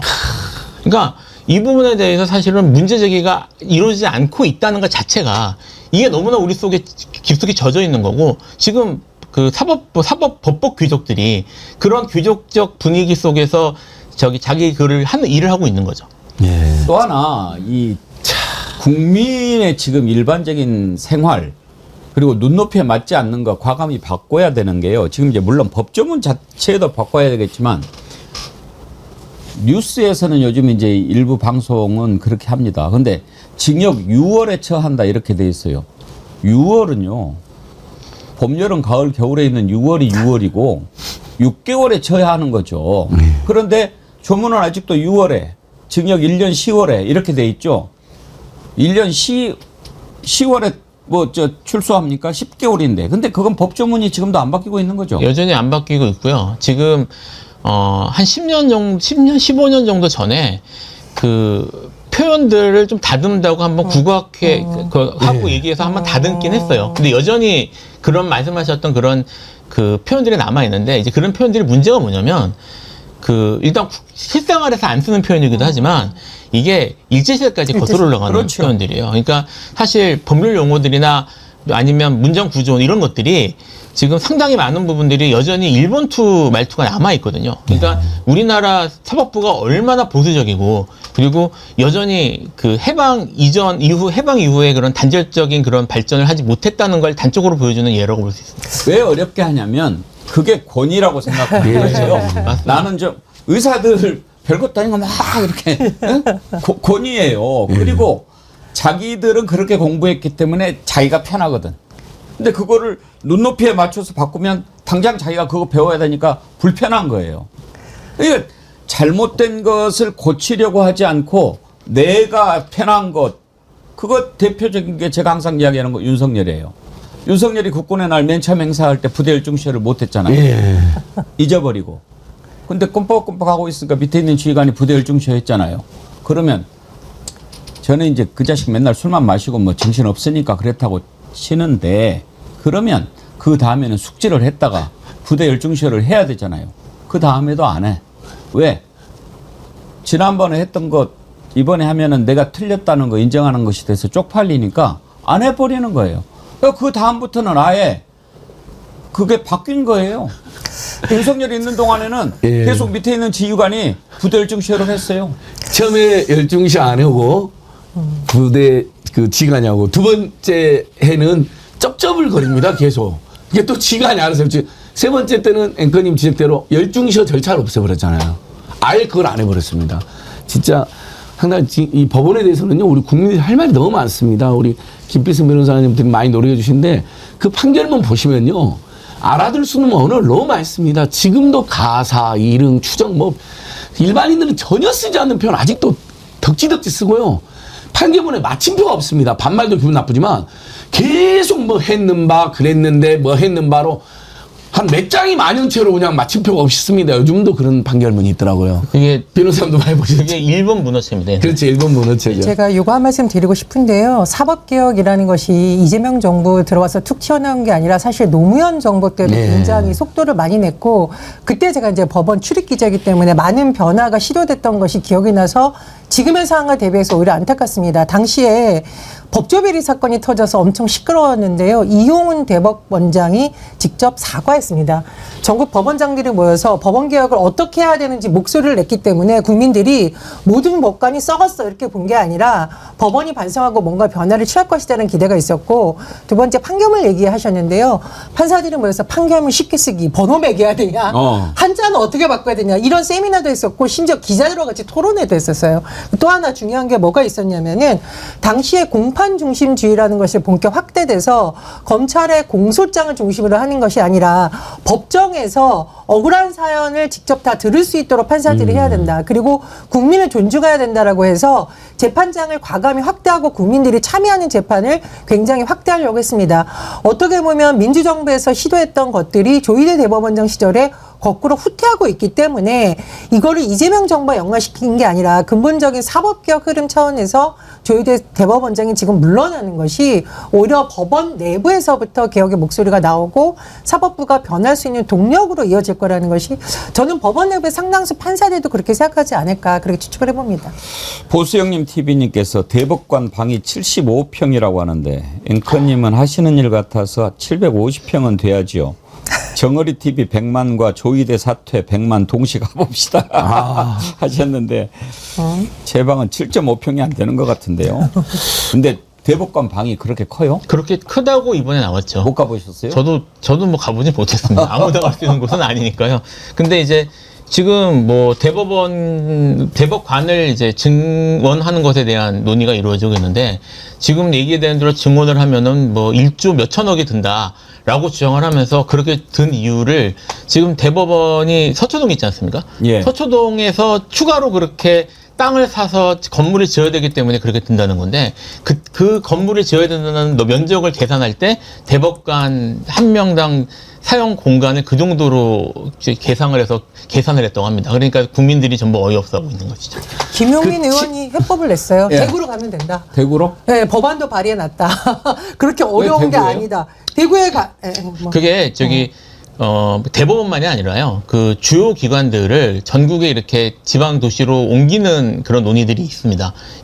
그러니까 이 부분에 대해서 사실은 문제 제기가 이루어지지 않고 있다는 것 자체가 이게 너무나 우리 속에 깊숙이 젖어 있는 거고 지금 그 법법 귀족들이 그런 귀족적 분위기 속에서 자기 글을 하는 일을 하고 있는 거죠. 또 하나 국민의 지금 일반적인 생활 그리고 눈높이에 맞지 않는 거 과감히 바꿔야 되는 게요. 지금 이제 물론 법조문 자체도 바꿔야 되겠지만 뉴스에서는 요즘 이제 일부 방송은 그렇게 합니다. 근데 징역 6월에 처한다 이렇게 돼 있어요. 6월은요. 봄, 여름, 가을, 겨울에 있는 6월이 6월이고 6개월에 처해야 하는 거죠. 그런데 조문은 아직도 6월에 징역 1년 10월에 이렇게 돼 있죠. 1년 10월에 출소합니까? 10개월인데. 근데 그건 법조문이 지금도 안 바뀌고 있는 거죠. 여전히 안 바뀌고 있고요. 지금 한 15년 정도 전에 그 표현들을 좀 다듬다고 한번 국어학회 하고 얘기해서 한번 다듬긴 했어요. 근데 여전히 그런 말씀하셨던 그런 그 표현들이 남아 있는데 이제 그런 표현들이 문제가 뭐냐면 일단 실생활에서 안 쓰는 표현이기도 하지만 이게 일제시대까지 거슬러 올라가는 그렇죠. 표현들이에요. 그러니까 사실 법률 용어들이나 아니면 문장 구조 이런 것들이 지금 상당히 많은 부분들이 여전히 일본투 말투가 남아있거든요. 그러니까 우리나라 사법부가 얼마나 보수적이고 그리고 여전히 그 해방 이후에 그런 단절적인 그런 발전을 하지 못했다는 걸 단적으로 보여주는 예라고 볼 수 있습니다. 왜 어렵게 하냐면 그게 권위라고 생각하는 나는 좀 의사들 별것도 아닌 거 막 이렇게 권위예요. 그리고 자기들은 그렇게 공부했기 때문에 자기가 편하거든. 근데 그거를 눈높이에 맞춰서 바꾸면 당장 자기가 그거 배워야 되니까 불편한 거예요. 그러니까 잘못된 것을 고치려고 하지 않고 내가 편한 것, 그거 대표적인 게 제가 항상 이야기하는 거 윤석열이에요. 윤석열이 국군의 날 맨 처음 행사할 때 부대 열중시를 못했잖아요. 잊어버리고. 근데 꼼빡꼼빡 하고 있으니까 밑에 있는 지휘관이 부대 열중시 했잖아요. 그러면 저는 이제 그 자식 맨날 술만 마시고 뭐 정신 없으니까 그랬다고 치는데 그러면 그 다음에는 숙지를 했다가 부대 열중시를 해야 되잖아요. 그 다음에도 안 해. 왜? 지난번에 했던 것 이번에 하면은 내가 틀렸다는 거 인정하는 것이 돼서 쪽팔리니까 안 해버리는 거예요. 그 다음부터는 아예 그게 바뀐 거예요. 윤석열이 있는 동안에는 계속 밑에 있는 지휘관이 부대 열중시를 했어요. 처음에 열중시 안 하고 부대 지휘관이하고 두 번째 해는 쩝쩝을 거립니다. 계속. 이게 또 지휘관이 알아서 세 번째 때는 앵커님 지적대로 열중시 절차를 없애버렸잖아요. 아예 그걸 안 해버렸습니다. 진짜 상당히 이 법원에 대해서는요, 우리 국민들이 할 말이 너무 많습니다. 우리 김필승 변호사님들이 많이 노력해 주시는데 그 판결문 보시면요, 알아들 수 있는 언어를 너무 많이 씁니다. 지금도 가사, 이릉, 추정, 일반인들은 전혀 쓰지 않는 표현 아직도 덕지덕지 쓰고요. 판결문에 마침표가 없습니다. 반말도 기분 나쁘지만 계속 했는 바, 그랬는데 했는 바로 한 몇 장이 만연체로 그냥 마침표가 없이 씁니다. 요즘도 그런 판결문이 있더라고요. 그게 변호사님도 많이 보셨죠? 그게 일본 문어체입니다. 그렇지, 일본 문어체죠. 제가 요거 한 말씀 드리고 싶은데요. 사법개혁이라는 것이 이재명 정부 들어와서 툭 튀어나온 게 아니라 사실 노무현 정부 때도 굉장히 속도를 많이 냈고 그때 제가 이제 법원 출입 기자이기 때문에 많은 변화가 시도됐던 것이 기억이 나서 지금의 상황과 대비해서 오히려 안타깝습니다. 당시에 법조비리 사건이 터져서 엄청 시끄러웠는데요. 이용훈 대법원장이 직접 사과했습니다. 전국 법원장들이 모여서 법원 개혁을 어떻게 해야 되는지 목소리를 냈기 때문에 국민들이 모든 법관이 썩었어 이렇게 본 게 아니라 법원이 반성하고 뭔가 변화를 취할 것이라는 기대가 있었고, 두 번째 판결문 얘기하셨는데요. 판사들이 모여서 판결문 쉽게 쓰기, 번호 매겨야 되냐, 한자는 어떻게 바꿔야 되냐, 이런 세미나도 했었고 심지어 기자들과 같이 토론회도 했었어요. 또 하나 중요한 게 뭐가 있었냐면은 당시에 공판 중심주의라는 것이 본격 확대돼서 검찰의 공소장을 중심으로 하는 것이 아니라 법정에서 억울한 사연을 직접 다 들을 수 있도록 판사들이 해야 된다. 그리고 국민을 존중해야 된다라고 해서 재판장을 과감히 확대하고 국민들이 참여하는 재판을 굉장히 확대하려고 했습니다. 어떻게 보면 민주정부에서 시도했던 것들이 조희대 대법원장 시절에 거꾸로 후퇴하고 있기 때문에 이거를 이재명 정부와 연관시킨 게 아니라 근본적인 사법개혁 흐름 차원에서 조희대 대법원장이 지금 물러나는 것이 오히려 법원 내부에서부터 개혁의 목소리가 나오고 사법부가 변할 수 있는 동력으로 이어질 거라는 것이, 저는 법원 내부의 상당수 판사들도 그렇게 생각하지 않을까 그렇게 추측을 해봅니다. 보수영님 TV님께서 대법관 방이 75평이라고 하는데 앵커님은 하시는 일 같아서 750평은 돼야지요. 정어리 TV 100만과 조희대 사퇴 100만 동시 가봅시다 하셨는데 제 방은 7.5평이 안 되는 것 같은데요. 근데 대법관 방이 그렇게 커요? 그렇게 크다고 이번에 나왔죠. 못 가보셨어요? 저도 뭐 가보진 못했습니다. 아무나 갈 수 있는 곳은 아니니까요. 근데 이제 지금 뭐 대법관을 이제 증원하는 것에 대한 논의가 이루어지고 있는데, 지금 얘기되는 대로 증원을 하면은 뭐 1조 몇천억이 든다라고 주장을 하면서, 그렇게 든 이유를 지금 대법원이 서초동 있지 않습니까? 예. 서초동에서 추가로 그렇게 땅을 사서 건물을 지어야 되기 때문에 그렇게 든다는 건데, 그 건물을 지어야 된다는 면적을 계산할 때 대법관 한 명당 사용 공간을 그 정도로 계산을 했다고 합니다. 그러니까 국민들이 전부 어이없어 하고 있는 것이죠. 김용민 의원이 해법을 냈어요. 예. 대구로 가면 된다. 대구로? 네, 법안도 발의해놨다. 그렇게 어려운 게 대구예요? 아니다. 대구에 그게 대법원만이 아니라요. 그 주요 기관들을 전국에 이렇게 지방 도시로 옮기는 그런 논의들이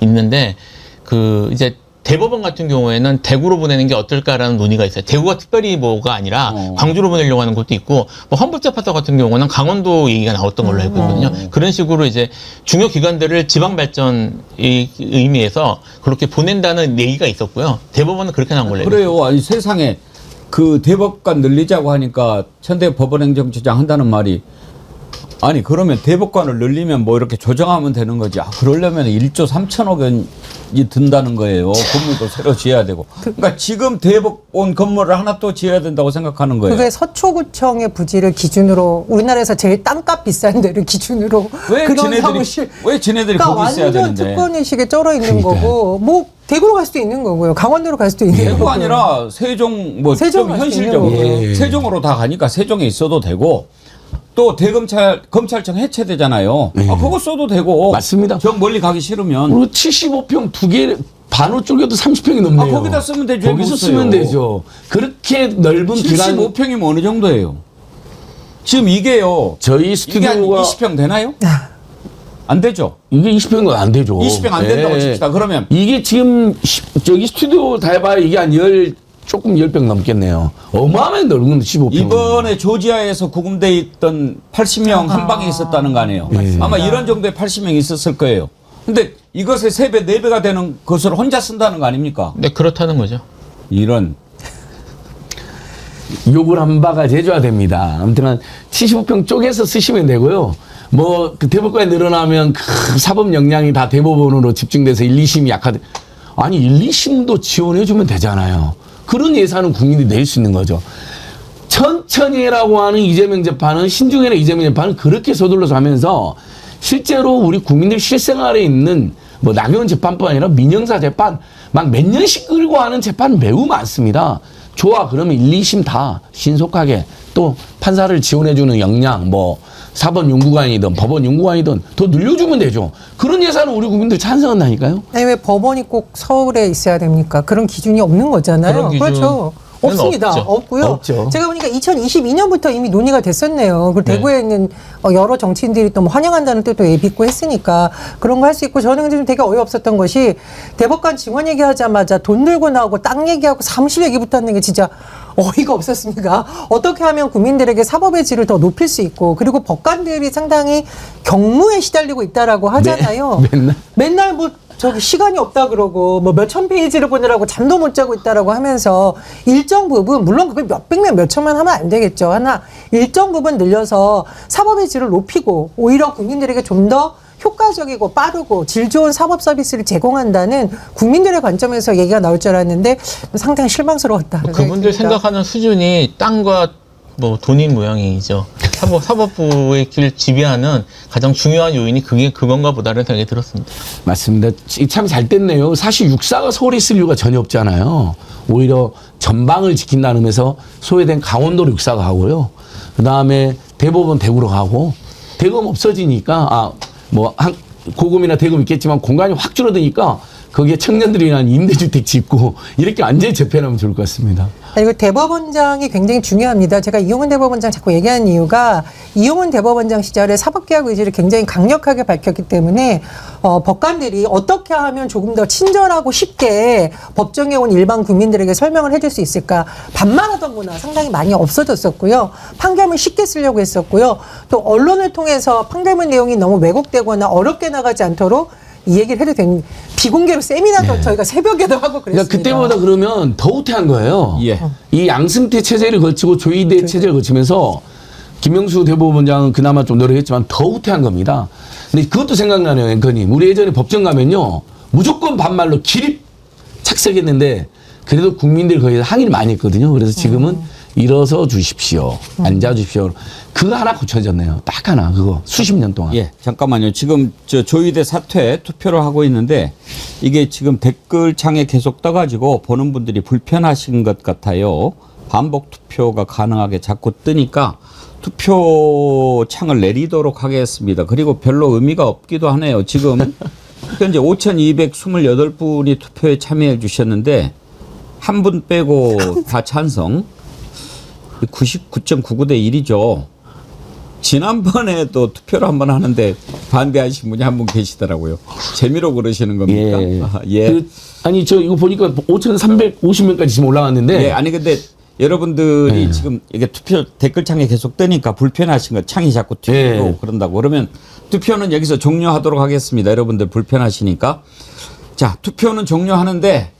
있는데, 그 이제 대법원 같은 경우에는 대구로 보내는 게 어떨까라는 논의가 있어요. 대구가 특별히 뭐가 아니라 광주로 보내려고 하는 것도 있고, 뭐 헌법재판소 같은 경우는 강원도 얘기가 나왔던 걸로 알고 있거든요. 그런 식으로 이제 중요 기관들을 지방 발전의 의미에서 그렇게 보낸다는 얘기가 있었고요. 대법원은 그렇게 나온 걸로 알고 있어요. 그래요. 아니 세상에 그 대법관 늘리자고 하니까 천대 법원행정처장 한다는 말이, 아니 그러면 대법관을 늘리면 뭐 이렇게 조정하면 되는 거지. 그러려면 1조 3천억 원이 든다는 거예요. 건물도 새로 지어야 되고. 그러니까 지금 대법원 건물을 하나 또 지어야 된다고 생각하는 거예요. 그게 서초구청의 부지를 기준으로, 우리나라에서 제일 땅값 비싼 데를 기준으로 그런 사무실. 왜 지네들이 그러니까 거기 있어야 완전 되는데. 특권의식에 쩔어 있는 거고, 뭐 대구로 갈 수도 있는 거고요. 강원도로 갈 수도 있는 거고. 대구가 아니라 세종, 뭐 세종 좀 갈 수 있는 현실적으로 거고. 세종으로 다 가니까 세종에 있어도 되고, 또 검찰청 해체되잖아요. 그거 써도 되고. 맞습니다. 저 멀리 가기 싫으면. 그리고 75평 두 개 반으로 쪼개도 30평이 넘네요. 거기다 쓰면 되죠. 거기서 못 쓰면 써요. 되죠. 그렇게 넓은 기간. 75평이면 어느 정도예요? 지금 이게요. 저희 이게 한 스튜디오가 20평 되나요? 안 되죠. 이게 20평은 안 되죠. 20평 안 된다고 칩시다. 그러면 이게 지금 저기 스튜디오 다 해봐야 이게 한 10평 넘겠네요. 어마어마하게 넓은 건데 15평. 이번에 조지아에서 구금돼 있던 80명 한 방에 있었다는 거 아니에요. 아마 이런 정도의 80명이 있었을 거예요. 근데 이것의 3배, 4배가 되는 것을 혼자 쓴다는 거 아닙니까? 네, 그렇다는 거죠. 이런. 욕을 한 바가 제조가 됩니다. 아무튼 75평 쪼개서 쓰시면 되고요. 뭐 그 대법관이 늘어나면 그 사법 역량이 다 대법원으로 집중돼서 1, 2심이 약하대. 아니 1, 2심도 지원해 주면 되잖아요. 그런 예산은 국민이 낼 수 있는 거죠. 천천히 해라고 하는 이재명 재판은, 신중해라 이재명 재판은 그렇게 서둘러서 하면서 실제로 우리 국민들 실생활에 있는 뭐 나경원 재판뿐 아니라 민형사 재판 막 몇 년씩 끌고 하는 재판 매우 많습니다. 좋아, 그러면 1, 2심 다 신속하게, 또 판사를 지원해주는 역량, 뭐 사법연구관이든 법원연구관이든 더 늘려주면 되죠. 그런 예산은 우리 국민들 찬성한다니까요. 아니 왜 법원이 꼭 서울에 있어야 됩니까? 그런 기준이 없는 거잖아요. 그런 기준. 그렇죠. 없습니다. 없고요. 없죠. 제가 보니까 2022년부터 이미 논의가 됐었네요. 그리고 대구에 있는 여러 정치인들이 또 뭐 환영한다는 뜻도 예비고 했으니까 그런 거 할 수 있고, 저는 근데 좀 되게 어이없었던 것이 대법관 증언 얘기하자마자 돈 들고 나오고 땅 얘기하고 사무실 얘기부터 하는 게 진짜 어이가 없었습니다. 어떻게 하면 국민들에게 사법의 질을 더 높일 수 있고, 그리고 법관들이 상당히 경무에 시달리고 있다라고 하잖아요. 맨날 뭐 저기 시간이 없다 그러고 뭐 몇천 페이지를 보느라고 잠도 못 자고 있다라고 하면서 일정 부분, 물론 그걸 몇백만 몇천만 하면 안 되겠죠. 하나 일정 부분 늘려서 사법의 질을 높이고 오히려 국민들에게 좀 더 효과적이고 빠르고 질 좋은 사법 서비스를 제공한다는 국민들의 관점에서 얘기가 나올 줄 알았는데 상당히 실망스러웠다. 그분들 생각하는 수준이 땅과 뭐 돈인 모양이죠. 사법부의 길을 지배하는 가장 중요한 요인이 그건가 보다는 생각이 들었습니다. 맞습니다. 참 잘 됐네요. 사실 육사가 서울에 있을 이유가 전혀 없잖아요. 오히려 전방을 지킨다는 의미에서 소외된 강원도로 육사가 가고요. 그 다음에 대법원 대구로 가고, 대검 없어지니까 고금이나 대검 있겠지만 공간이 확 줄어드니까 거기에 청년들이나 임대주택 짓고 이렇게 완전히 재편하면 좋을 것 같습니다. 그리고 대법원장이 굉장히 중요합니다. 제가 이용훈 대법원장 자꾸 얘기하는 이유가 이용훈 대법원장 시절에 사법개혁 의지를 굉장히 강력하게 밝혔기 때문에 법관들이 어떻게 하면 조금 더 친절하고 쉽게 법정에 온 일반 국민들에게 설명을 해줄 수 있을까, 반말하던 문화 상당히 많이 없어졌었고요. 판결문 쉽게 쓰려고 했었고요. 또 언론을 통해서 판결문 내용이 너무 왜곡되거나 어렵게 나가지 않도록 이 얘기를 해도 되는, 비공개로 세미나도 저희가 새벽에도 하고 그랬습니다. 그러니까 그때보다 그러면 더 후퇴한 거예요. 예. 이 양승태 체제를 거치고 조이대 체제를 거치면서 김영수 대법원장은 그나마 좀 노력했지만 더 후퇴한 겁니다. 근데 그것도 생각나네요, 앵커님. 우리 예전에 법정 가면요, 무조건 반말로 기립 착석했는데 그래도 국민들이 거기서 항의를 많이 했거든요. 그래서 지금은 일어서 주십시오, 앉아 주십시오. 그거 하나 고쳐졌네요. 딱 하나, 그거 수십 년 동안. 예, 잠깐만요. 지금 조의대 사퇴 투표를 하고 있는데 이게 지금 댓글창에 계속 떠가지고 보는 분들이 불편하신 것 같아요. 반복 투표가 가능하게 자꾸 뜨니까 투표창을 내리도록 하겠습니다. 그리고 별로 의미가 없기도 하네요. 지금 현재 5,228분이 투표에 참여해 주셨는데 한 분 빼고 다 찬성. 99.99대 1이죠. 지난번에도 투표를 한번 하는데 반대하신 분이 한 분 계시더라고요. 재미로 그러시는 겁니까? 예. 아하, 예. 아니, 저 이거 보니까 5,350명까지 지금 올라갔는데. 예, 아니 근데 여러분들이 지금 이게 투표 댓글창에 계속 뜨니까 불편하신 거, 창이 자꾸 튀고 그런다고. 그러면 투표는 여기서 종료하도록 하겠습니다. 여러분들 불편하시니까. 자, 투표는 종료하는데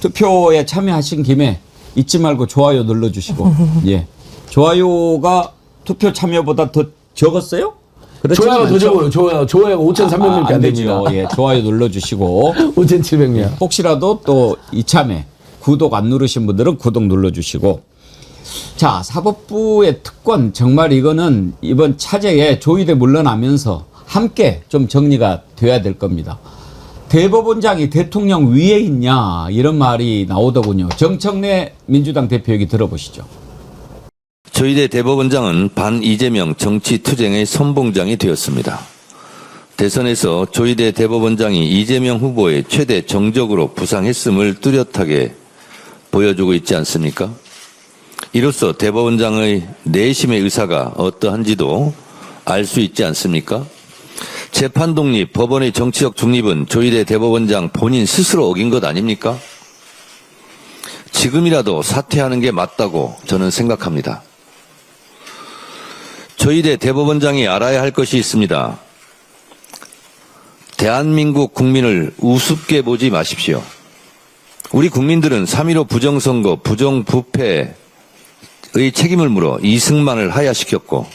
투표에 참여하신 김에 잊지 말고 좋아요 눌러주시고. 예. 좋아요가 투표 참여보다 더 적었어요? 좋아요 더 적어요. 좋아요가 5,300명밖에 안 됩니다. 예, 좋아요 눌러주시고. 5,700명. 혹시라도 또 이참에 구독 안 누르신 분들은 구독 눌러주시고. 자, 사법부의 특권, 정말 이거는 이번 차제에 조의대 물러나면서 함께 좀 정리가 돼야 될 겁니다. 대법원장이 대통령 위에 있냐, 이런 말이 나오더군요. 정청래 민주당 대표 얘기 들어보시죠. 조이대 대법원장은 반 이재명 정치 투쟁의 선봉장이 되었습니다. 대선에서 조이대 대법원장이 이재명 후보의 최대 정적으로 부상했음을 뚜렷하게 보여주고 있지 않습니까? 이로써 대법원장의 내심의 의사가 어떠한지도 알 수 있지 않습니까? 재판 독립, 법원의 정치적 중립은 조이대 대법원장 본인 스스로 어긴 것 아닙니까? 지금이라도 사퇴하는 게 맞다고 저는 생각합니다. 조이대 대법원장이 알아야 할 것이 있습니다. 대한민국 국민을 우습게 보지 마십시오. 우리 국민들은 3.15 부정선거, 부정부패의 책임을 물어 이승만을 하야시켰고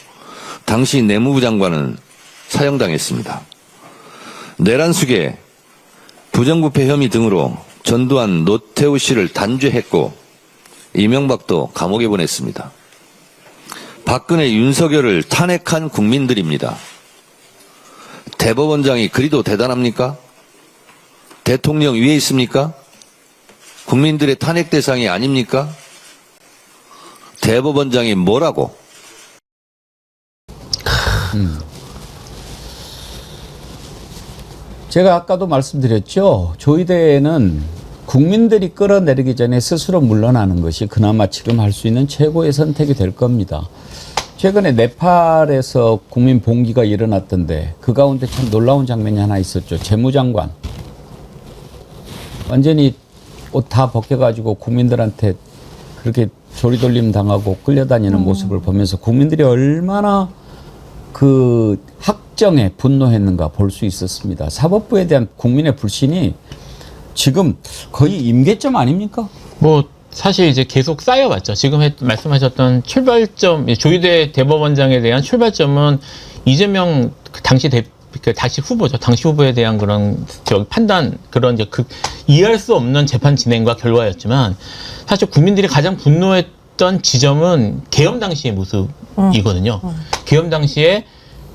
당시 내무부 장관은 사형당했습니다. 내란숙의 부정부패 혐의 등으로 전두환, 노태우 씨를 단죄했고 이명박도 감옥에 보냈습니다. 박근혜, 윤석열을 탄핵한 국민들입니다. 대법원장이 그리도 대단합니까? 대통령 위에 있습니까? 국민들의 탄핵 대상이 아닙니까? 대법원장이 뭐라고? 제가 아까도 말씀드렸죠. 조의대는 국민들이 끌어내리기 전에 스스로 물러나는 것이 그나마 지금 할 수 있는 최고의 선택이 될 겁니다. 최근에 네팔에서 국민 봉기가 일어났던데 그 가운데 참 놀라운 장면이 하나 있었죠. 재무장관 완전히 옷 다 벗겨가지고 국민들한테 그렇게 조리돌림 당하고 끌려다니는 모습을 보면서 국민들이 얼마나 그 학정에 분노했는가 볼 수 있었습니다. 사법부에 대한 국민의 불신이 지금 거의 임계점 아닙니까? 뭐 사실 이제 계속 쌓여왔죠. 지금 말씀하셨던 출발점, 조희대 대법원장에 대한 출발점은 이재명 당시 당시 후보죠. 당시 후보에 대한 그런 판단, 그런 이제 이해할 수 없는 재판 진행과 결과였지만 사실 국민들이 가장 분노했던 지점은 계엄 당시의 모습이거든요. 계엄 당시에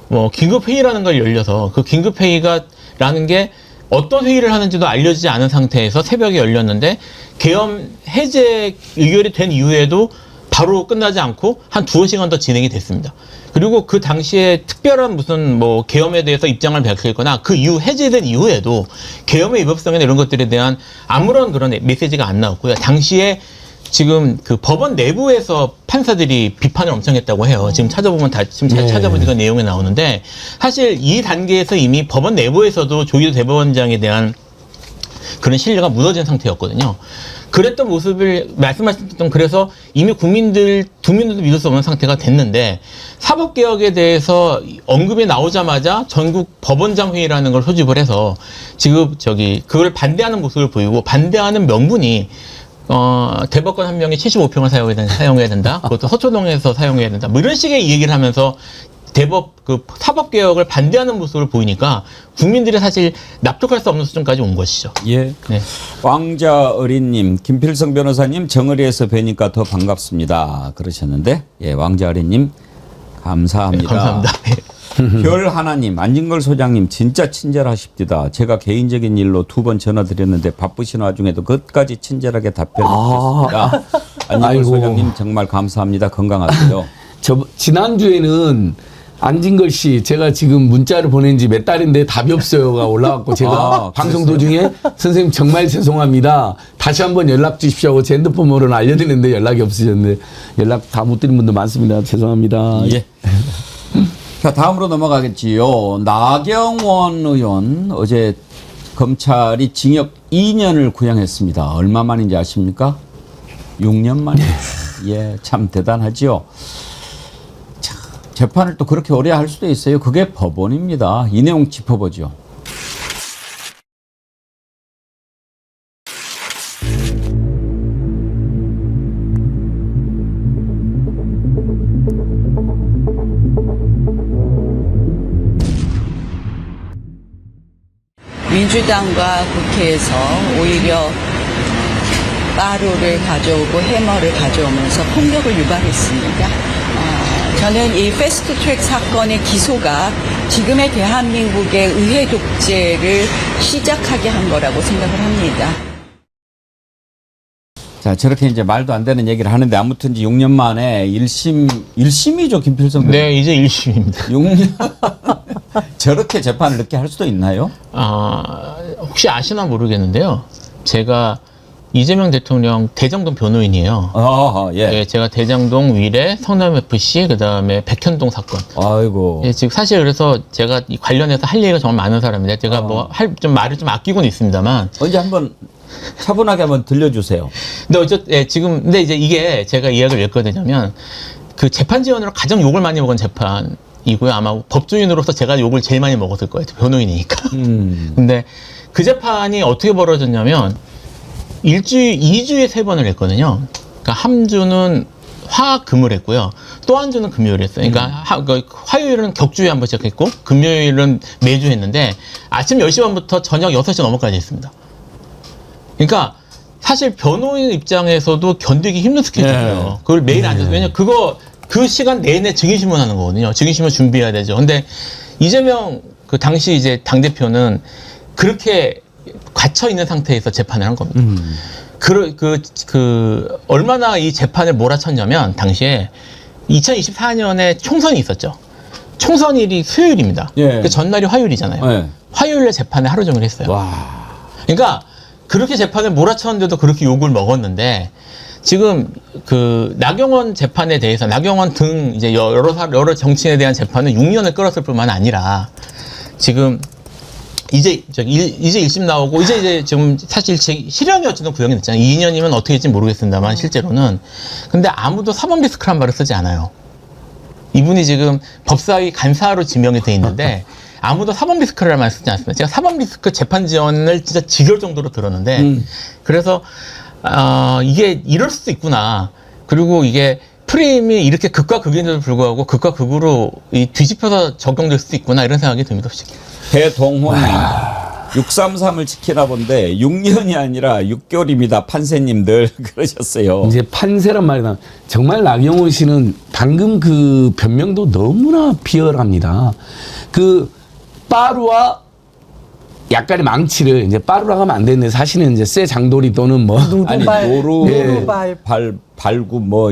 뭐 긴급 회의라는 걸 열려서 그 긴급 회의가라는 게 어떤 회의를 하는지도 알려지지 않은 상태에서 새벽에 열렸는데 계엄 해제 의결이 된 이후에도 바로 끝나지 않고 한 2시간 더 진행이 됐습니다. 그리고 그 당시에 특별한 무슨 뭐 계엄에 대해서 입장을 밝히거나 그 이후 해제된 이후에도 계엄의 위법성이나 이런 것들에 대한 아무런 그런 메시지가 안 나왔고요. 당시에 지금 그 법원 내부에서 판사들이 비판을 엄청 했다고 해요. 지금 찾아보면 지금 잘 찾아보니까 내용이 나오는데 사실 이 단계에서 이미 법원 내부에서도 조희대 대법원장에 대한 그런 신뢰가 무너진 상태였거든요. 그랬던 모습을 말씀하셨던 그래서 이미 국민들도 믿을 수 없는 상태가 됐는데 사법개혁에 대해서 언급이 나오자마자 전국 법원장 회의라는 걸 소집을 해서 지금 그걸 반대하는 모습을 보이고 반대하는 명분이 대법관 한 명이 75평을 사용해야 된다. 그것도 서초동에서 사용해야 된다. 뭐 이런 식의 얘기를 하면서 사법개혁을 반대하는 모습을 보이니까 국민들이 사실 납득할 수 없는 수준까지 온 것이죠. 예. 네. 왕자 어린님, 김필성 변호사님 정의리에서 뵈니까 더 반갑습니다. 그러셨는데, 예, 왕자 어린님 감사합니다. 네, 감사합니다. 별 하나님, 안진걸 소장님 진짜 친절하십니다. 제가 개인적인 일로 2번 전화드렸는데 바쁘신 와중에도 끝까지 친절하게 답변해주셨습니다. 안진걸 소장님 정말 감사합니다. 건강하세요. 지난주에는 안진걸 씨, 제가 지금 문자를 보낸 지 몇 달인데 답이 없어요가 올라왔고 제가 방송 도중에 선생님 정말 죄송합니다. 다시 한번 연락 주십시오 하고 제 핸드폰 번호를 알려드렸는데 연락이 없으셨는데 연락 다 못 드린 분들 많습니다. 죄송합니다. 예. 자, 다음으로 넘어가겠지요. 나경원 의원 어제 검찰이 징역 2년을 구형했습니다. 얼마 만인지 아십니까? 6년 만이에요. 예, 참 대단하지요. 자, 재판을 또 그렇게 오래 할 수도 있어요. 그게 법원입니다. 이 내용 짚어보죠. 민주당과 국회에서 오히려 가루를 가져오고 해머를 가져오면서 폭력을 유발했습니다. 저는 이 패스트트랙 사건의 기소가 지금의 대한민국의 의회 독재를 시작하게 한 거라고 생각을 합니다. 자, 저렇게 이제 말도 안 되는 얘기를 하는데 아무튼 이제 6년 만에 1심이죠, 김필성. 네, 이제 1심입니다. 6년. 저렇게 재판을 늦게 할 수도 있나요? 혹시 아시나 모르겠는데요. 제가 이재명 대통령 대장동 변호인이에요. 예. 네, 제가 대장동 위례 성남FC 그다음에 백현동 사건. 아이고. 예, 지금 사실 그래서 제가 이 관련해서 할 얘기가 정말 많은 사람인데 제가 좀 말을 좀 아끼고는 있습니다만. 언제 한번 차분하게 한번 들려주세요. 근데 근데 이제 이게 제가 이야기를 왜 꺼내냐면 그 재판 지원으로 가장 욕을 많이 먹은 재판이고요. 아마 법조인으로서 제가 욕을 제일 많이 먹었을 거예요. 변호인이니까. 근데 그 재판이 어떻게 벌어졌냐면 2주에 3번을 했거든요. 그러니까 한 주는 화금을 했고요. 또 한 주는 금요일을 했어요. 그러니까 화요일은 격주에 한 번씩 했고 금요일은 매주 했는데 아침 10시 반부터 저녁 6시 넘어까지 했습니다. 그러니까 사실 변호인 입장에서도 견디기 힘든 스케줄이에요. 그걸 매일 앉아서 왜냐면 그 시간 내내 증인신문 하는 거거든요. 증인신문 준비해야 되죠. 근데 이재명 그 당시 이제 당대표는 그렇게 갇혀 있는 상태에서 재판을 한 겁니다. 얼마나 이 재판을 몰아쳤냐면 당시에 2024년에 총선이 있었죠. 총선일이 수요일입니다. 예. 그 전날이 화요일이잖아요. 예. 화요일에 재판을 하루 종일 했어요. 와. 그러니까 그렇게 재판을 몰아쳤는데도 그렇게 욕을 먹었는데 지금 그 나경원 재판에 대해서 나경원 등 이제 여러 정치인에 대한 재판은 6년을 끌었을 뿐만 아니라 지금 이제 1심 나오고 이제 지금 사실 실형이 어찌든 구형이 됐잖아요. 2년이면 어떻게 될지 모르겠습니다만 실제로는. 근데 아무도 사법 리스크란 말을 쓰지 않아요. 이분이 지금 법사위 간사로 지명이 돼 있는데 아무도 사법 리스크라는 말 쓰지 않습니다. 제가 사법 리스크 재판 지원을 진짜 지겨울 정도로 들었는데 그래서 이게 이럴 수도 있구나. 그리고 이게 프레임이 이렇게 극과 극인데도 불구하고 극과 극으로 뒤집혀서 적용될 수도 있구나 이런 생각이 듭니다. 솔직히. 배동훈님 633을 지키나 본데 6년이 아니라 6개월입니다. 판사님들 그러셨어요. 이제 판세란 말이다. 정말 나경원 씨는 방금 그 변명도 너무나 비열합니다. 그 빠루와 약간의 망치를 이제 빠루라고 하면 안 되는데 사실은 이제 쇠 장돌이 또는 뭐 아니 노루발 발구 뭐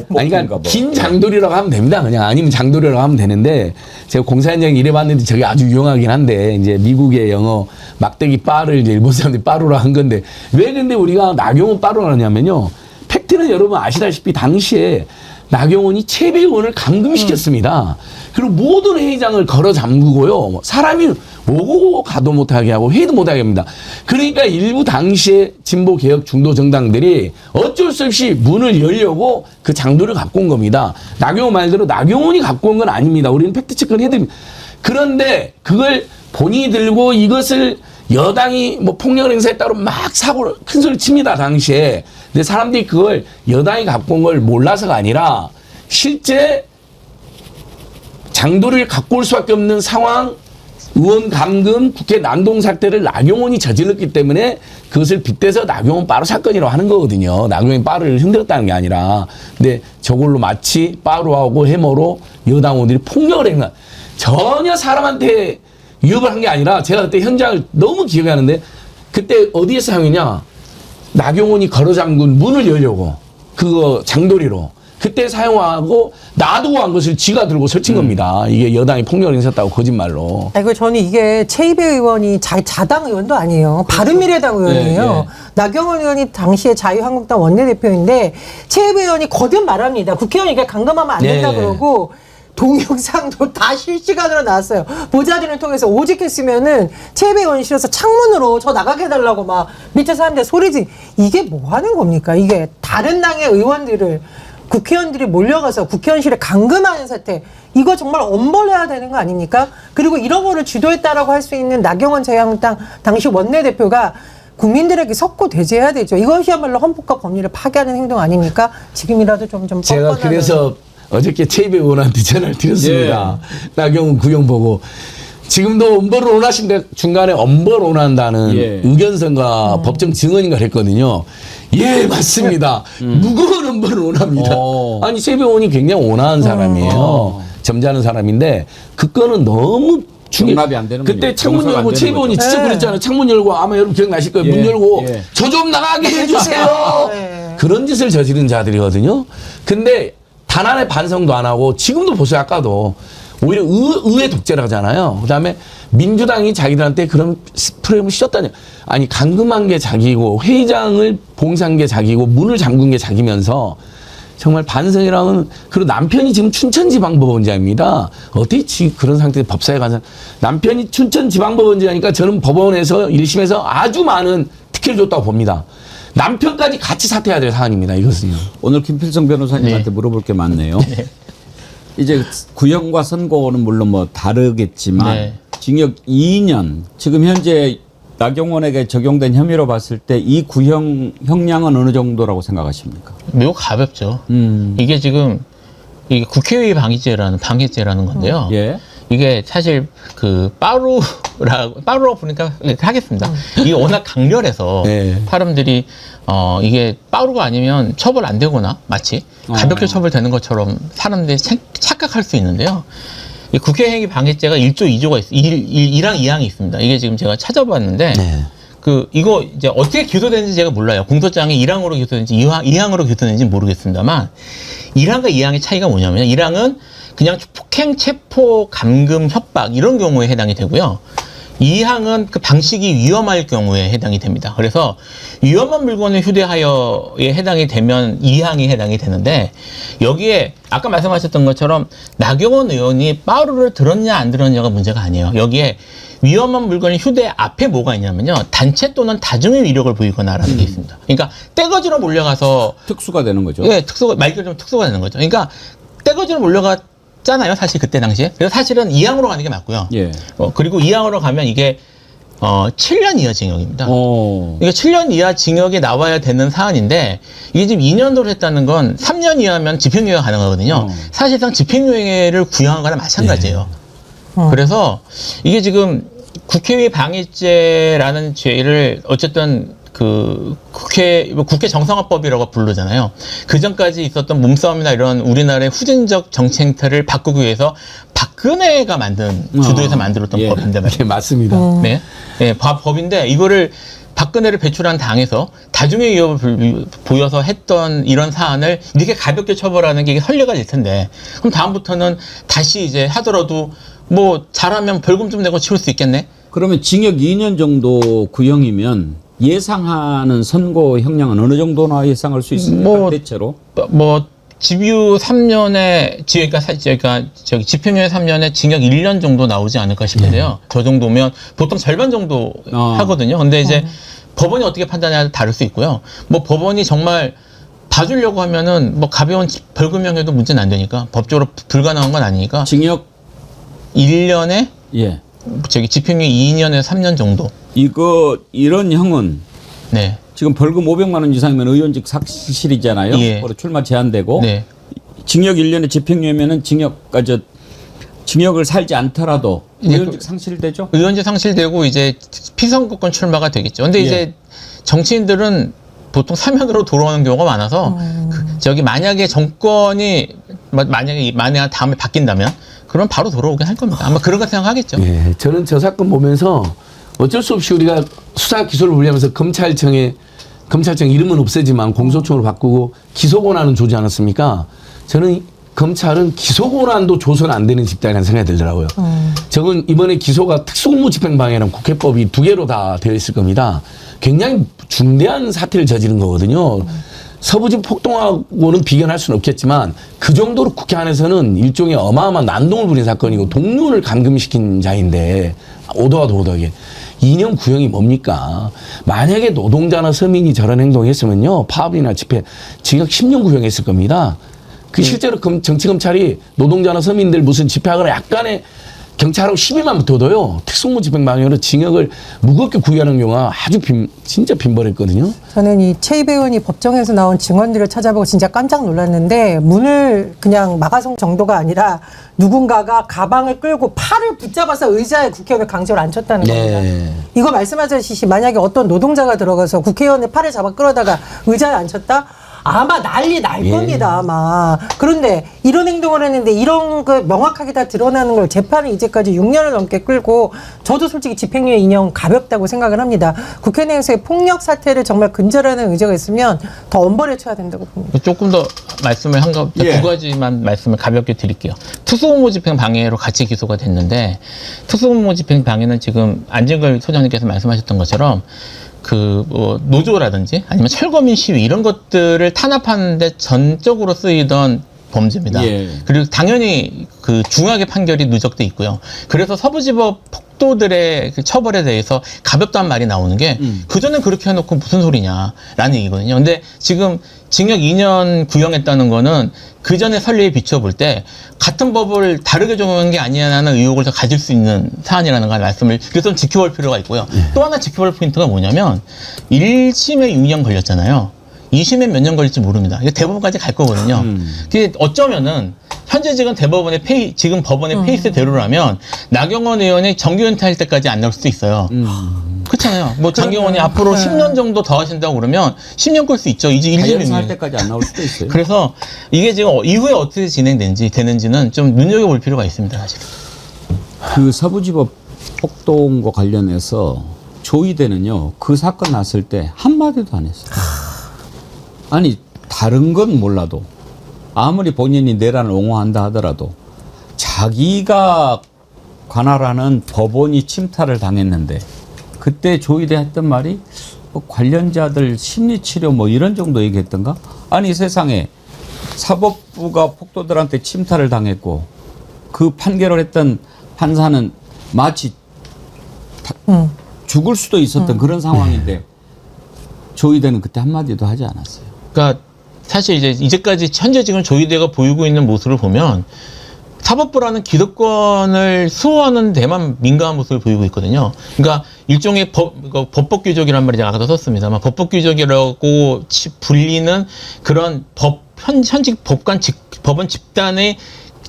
그러니까 긴 장돌이라고 하면 됩니다. 그냥 아니면 장돌이라고 하면 되는데 제가 공사 현장 일해봤는데 저게 아주 유용하긴 한데 이제 미국의 영어 막대기 빠를 이제 일본 사람들이 빠루라 한 건데 왜 근데 우리가 나경원 빠루라 하냐면요. 팩트는 여러분 아시다시피 당시에 나경원이 최배원을 감금시켰습니다. 그리고 모든 회의장을 걸어 잠그고요. 사람이 오고 가도 못하게 하고 회의도 못하게 합니다. 그러니까 일부 당시에 진보 개혁 중도 정당들이 어쩔 수 없이 문을 열려고 그 장도를 갖고 온 겁니다. 나경원 말대로 나경원이 갖고 온 건 아닙니다. 우리는 팩트체크를 해드립니다. 그런데 그걸 본인이 들고 이것을 여당이 뭐 폭력을 행사했다고 막 사고를 큰 소리 칩니다. 당시에. 근데 사람들이 그걸 여당이 갖고 온 걸 몰라서가 아니라 실제 장도를 갖고 올 수밖에 없는 상황, 의원 감금, 국회 난동 사태를 나경원이 저질렀기 때문에 그것을 빗대서 나경원 빠루 사건이라고 하는 거거든요. 나경원이 빠루를 흔들었다는 게 아니라. 근데 저걸로 마치 빠루하고 해머로 여당 의원들이 폭력을 행사. 전혀 사람한테 위협을 한 게 아니라 제가 그때 현장을 너무 기억이 나는데 그때 어디에서 사용했냐. 나경원이 걸어 잠근 문을 열려고 그거 장도리로 그때 사용하고 놔두고 한 것을 지가 들고 설친 겁니다. 이게 여당이 폭력을 행사했다고 거짓말로. 아이고 저는 이게 최이배 의원이 자당 의원도 아니에요. 바른미래당 의원이에요. 나경원 의원이 당시에 자유한국당 원내대표인데 최이배 의원이 거듭 말합니다. 국회의원이 감금하면 안 된다 그러고 동영상도 다 실시간으로 나왔어요. 보좌진을 통해서 오직했으면은 최이배 의원실에서 창문으로 저 나가게 해달라고 막 밑에 사람들 소리지. 이게 뭐 하는 겁니까? 이게 다른 당의 의원들을 국회의원들이 몰려가서 국회의원실에 감금하는 사태, 이거 정말 엄벌해야 되는 거 아닙니까? 그리고 이런 거를 주도했다라고 할 수 있는 나경원 자유한국당 당시 원내대표가 국민들에게 석고대죄해야 되죠. 이것이야말로 헌법과 법률을 파괴하는 행동 아닙니까? 지금이라도 좀 제가 뻔뻔하게. 그래서 어저께 최이배 의원한테 전화를 드렸습니다. 나경원 구형 보고. 지금도 엄벌을 원하신데 중간에 엄벌 원한다는 의견서가 법정 증언인가 했거든요. 예, 맞습니다. 무거운 엄벌을 원합니다. 아니, 최이배 의원이 굉장히 온화한 사람이에요. 점잖은 사람인데 그 건은 너무 용납이 안 되는 그때 창문 열고 최이배 의원이 진짜 그랬잖아요. 창문 열고 아마 여러분 기억나실 거예요. 문 열고 저 좀 나가게 해주세요. 그런 짓을 저지른 자들이거든요. 근데 단 하나의 반성도 안 하고 지금도 보세요. 아까도 오히려 의회 독재를 하잖아요. 그 다음에 민주당이 자기들한테 그런 프레임을 씌웠다니. 아니, 감금한 게 자기고, 회의장을 봉쇄한 게 자기고, 문을 잠근 게 자기면서, 정말 반성이랑은, 그리고 남편이 지금 춘천지방법원장입니다. 어떻게 그런 상태에서 법사에 가서, 남편이 춘천지방법원장이니까 저는 법원에서 1심에서 아주 많은 특혜를 줬다고 봅니다. 남편까지 같이 사퇴해야 될 사안입니다. 이것은요. 오늘 김필성 변호사님한테 물어볼 게 많네요. 이제 구형과 선고는 물론 뭐 다르겠지만 징역 2년 지금 현재 나경원에게 적용된 혐의로 봤을 때 이 구형 형량은 어느 정도라고 생각하십니까? 매우 가볍죠. 이게 지금 이게 국회의 방해죄라는 건데요. 이게 사실 그 빠루라고 부르니까 하겠습니다. 이게 워낙 강렬해서 사람들이 이게 빠루가 아니면 처벌 안 되거나 마치 가볍게 처벌되는 것처럼 사람들이 착각할 수 있는데요. 이 국회행위 방해죄가 1조 2조가 있어요. 1항 2항이 있습니다. 이게 지금 제가 찾아봤는데 이거 이제 어떻게 기소되는지 제가 몰라요. 공소장이 1항으로 기소되는지 2항으로 기소되는지 모르겠습니다만 1항과 2항의 차이가 뭐냐면 1항은 그냥 폭행, 체포, 감금, 협박 이런 경우에 해당이 되고요. 이 항은 그 방식이 위험할 경우에 해당이 됩니다. 그래서 위험한 물건을 휴대하여에 해당이 되면 이 항이 해당이 되는데 여기에 아까 말씀하셨던 것처럼 나경원 의원이 빠루를 들었냐 안 들었냐가 문제가 아니에요. 여기에 위험한 물건이 휴대 앞에 뭐가 있냐면요. 단체 또는 다중의 위력을 보이거나라는 게 있습니다. 그러니까 떼거지로 몰려가서 특수가 되는 거죠. 예, 말 그대로 좀 특수가 되는 거죠. 그러니까 떼거지로 몰려갔잖아요. 사실 그때 당시에. 그래서 사실은 이 항으로 가는 게 맞고요. 예. 그리고 이 항으로 가면 이게 7년 이하 징역입니다. 오. 이게 7년 이하 징역이 나와야 되는 사안인데 이게 지금 2년도로 했다는 건 3년 이하면 집행유예가 가능하거든요. 사실상 집행유예를 구형한 거랑 마찬가지예요. 그래서 이게 지금 국회의 방해죄라는 죄를 어쨌든 그 국회 정상화법이라고 부르잖아요. 그 전까지 있었던 몸싸움이나 이런 우리나라의 후진적 정치 행태를 바꾸기 위해서 박근혜가 주도해서 만들었던 예. 법인데 말이에요. 예, 맞습니다. 네, 네, 법인데 이거를 박근혜를 배출한 당에서 다중의 위협을 보여서 했던 이런 사안을 이렇게 가볍게 처벌하는 게 이게 선례가 될 텐데 그럼 다음부터는 다시 이제 하더라도 뭐 잘하면 벌금 좀 내고 치울 수 있겠네. 그러면 징역 2년 정도 구형이면 예상하는 선고 형량은 어느 정도나 예상할 수 있습니까? 대체로? 집유 3년에 그러니까 저기 집행유예 3년에 징역 1년 정도 나오지 않을까 싶은데요. 저 정도면 보통 절반 정도 하거든요. 근데 이제 법원이 어떻게 판단하냐에 다를 수 있고요. 뭐 법원이 정말 봐주려고 하면은 뭐 가벼운 벌금형에도 문제는 안 되니까 법적으로 불가능한 건 아니니까 징역 1년에 예. 저기 집행유예 2년에서 3년 정도. 이런 형은 네. 지금 벌금 500만 원 이상이면 의원직 상실이잖아요. 예. 바로 출마 제한되고 네. 징역 1년에 집행유예면은 징역을 살지 않더라도 의원직 상실되죠. 의원직 상실되고 이제 피선거권 출마가 되겠죠. 근데 이제 정치인들은 보통 사면으로 돌아오는 경우가 많아서 만약에 정권이 만약에 다음에 바뀐다면 그럼 바로 돌아오긴 할 겁니다. 아마 그런 거 생각하겠죠. 예, 저는 저 사건 보면서 어쩔 수 없이 우리가 수사 기소를 분리하면서 검찰청 이름은 없애지만 공소청으로 바꾸고 기소권한은 주지 않았습니까? 저는 검찰은 기소권한도 줘서는 안 되는 집단이라는 생각이 들더라고요. 저건 이번에 기소가 특수공무집행방해랑 국회법이 2개로 다 되어 있을 겁니다. 굉장히 중대한 사태를 저지른 거거든요. 서부지 폭동하고는 비견할 수는 없겠지만 그 정도로 국회 안에서는 일종의 어마어마한 난동을 부린 사건이고 동료를 감금시킨 자인데 오도와 도덕에 2년 구형이 뭡니까? 만약에 노동자나 서민이 저런 행동했으면요 파업이나 집회 징역 10년 구형했을 겁니다. 그 실제로 정치검찰이 노동자나 서민들 무슨 집회하거나 약간의 경찰하고 시비만 붙어도요 특수공무집행방해로 징역을 무겁게 구형하는 경우가 아주 진짜 빈번했거든요. 저는 이 최이배 의원이 법정에서 나온 증언들을 찾아보고 진짜 깜짝 놀랐는데 문을 그냥 막아선 정도가 아니라 누군가가 가방을 끌고 팔을 붙잡아서 의자에 국회의원을 강제로 앉혔다는 겁니다. 이거 말씀하셨듯이 만약에 어떤 노동자가 들어가서 국회의원의 팔을 잡아 끌어다가 의자에 앉혔다? 아마 난리 날 겁니다, 아마. 그런데 이런 행동을 했는데 이런 거 명확하게 다 드러나는 걸 재판을 이제까지 6년을 넘게 끌고 저도 솔직히 집행유예 2년 가볍다고 생각을 합니다. 국회 내에서의 폭력 사태를 정말 근절하는 의지가 있으면 더 엄벌에 쳐야 된다고 봅니다. 조금 더 말씀을 두 가지만 말씀을 가볍게 드릴게요. 특수공무집행방해로 같이 기소가 됐는데 특수공무집행방해는 지금 안진걸 소장님께서 말씀하셨던 것처럼 노조라든지 아니면 철거민 시위 이런 것들을 탄압하는데 전적으로 쓰이던 범죄입니다. 그리고 당연히 중하게 판결이 누적돼 있고요. 그래서 서부지법 폭도들의 처벌에 대해서 가볍다는 말이 나오는 게 그전엔 그렇게 해놓고 무슨 소리냐라는 얘기거든요. 근데 지금 징역 2년 구형했다는 거는 그전에 선례에 비춰볼 때 같은 법을 다르게 적용한 게 아니냐는 의혹을 더 가질 수 있는 사안이라는 걸 말씀을 그래서 좀 지켜볼 필요가 있고요. 또 하나 지켜볼 포인트가 뭐냐면 1심에 6년 걸렸잖아요. 2심에 몇 년 걸릴지 모릅니다. 이게 대법원까지 갈 거거든요. 그게 어쩌면은 현재 지금 지금 법원의 페이스대로라면 나경원 의원이 정규 은퇴할 때까지 안 나올 수도 있어요. 그렇잖아요. 뭐 장경원이 앞으로 10년 정도 더 하신다고 그러면 10년 끌 수 있죠. 이제 1심이면 할 때까지 안 나올 수도 있어요. 그래서 이게 지금 이후에 어떻게 되는지는 좀 눈여겨볼 필요가 있습니다, 사실. 그 서부지법 폭동과 관련해서 조의대는요 그 사건 났을 때 한마디도 안 했어요. 아니 다른 건 몰라도 아무리 본인이 내란을 옹호한다 하더라도 자기가 관할하는 법원이 침탈을 당했는데 그때 조희대 했던 말이 뭐 관련자들 심리치료 뭐 이런 정도 얘기했던가? 아니 세상에 사법부가 폭도들한테 침탈을 당했고 그 판결을 했던 판사는 마치 죽을 수도 있었던 그런 상황인데 조희대는 그때 한마디도 하지 않았어요. 그러니까 사실 이제까지 현재 지금 조희대가 보이고 있는 모습을 보면 사법부라는 기득권을 수호하는 데만 민감한 모습을 보이고 있거든요. 그러니까 일종의 법법 규정이란 말이 제가 아까도 썼습니다만 법법 규정이라고 불리는 그런 현직 법원 집단의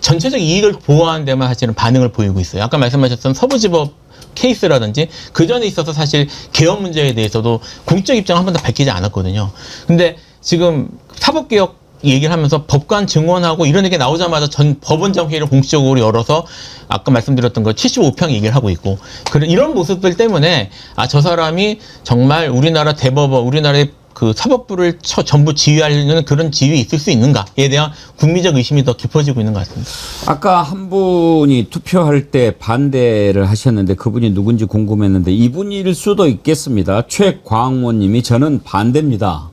전체적 이익을 보호하는 데만 사실은 반응을 보이고 있어요. 아까 말씀하셨던 서부지법 케이스라든지 그 전에 있어서 사실 개헌 문제에 대해서도 공적 입장을 한 번도 밝히지 않았거든요. 근데 지금 사법개혁 얘기를 하면서 법관 증언하고 이런 얘기 나오자마자 전 법원장 회의를 공식적으로 열어서 아까 말씀드렸던 거 75평 얘기를 하고 있고 이런 모습들 때문에 저 사람이 정말 우리나라 대법원, 우리나라의 그 사법부를 전부 지휘하려는 그런 지위에 있을 수 있는가에 대한 국민적 의심이 더 깊어지고 있는 것 같습니다. 아까 한 분이 투표할 때 반대를 하셨는데 그분이 누군지 궁금했는데 이분일 수도 있겠습니다. 최광원 님이 저는 반대입니다.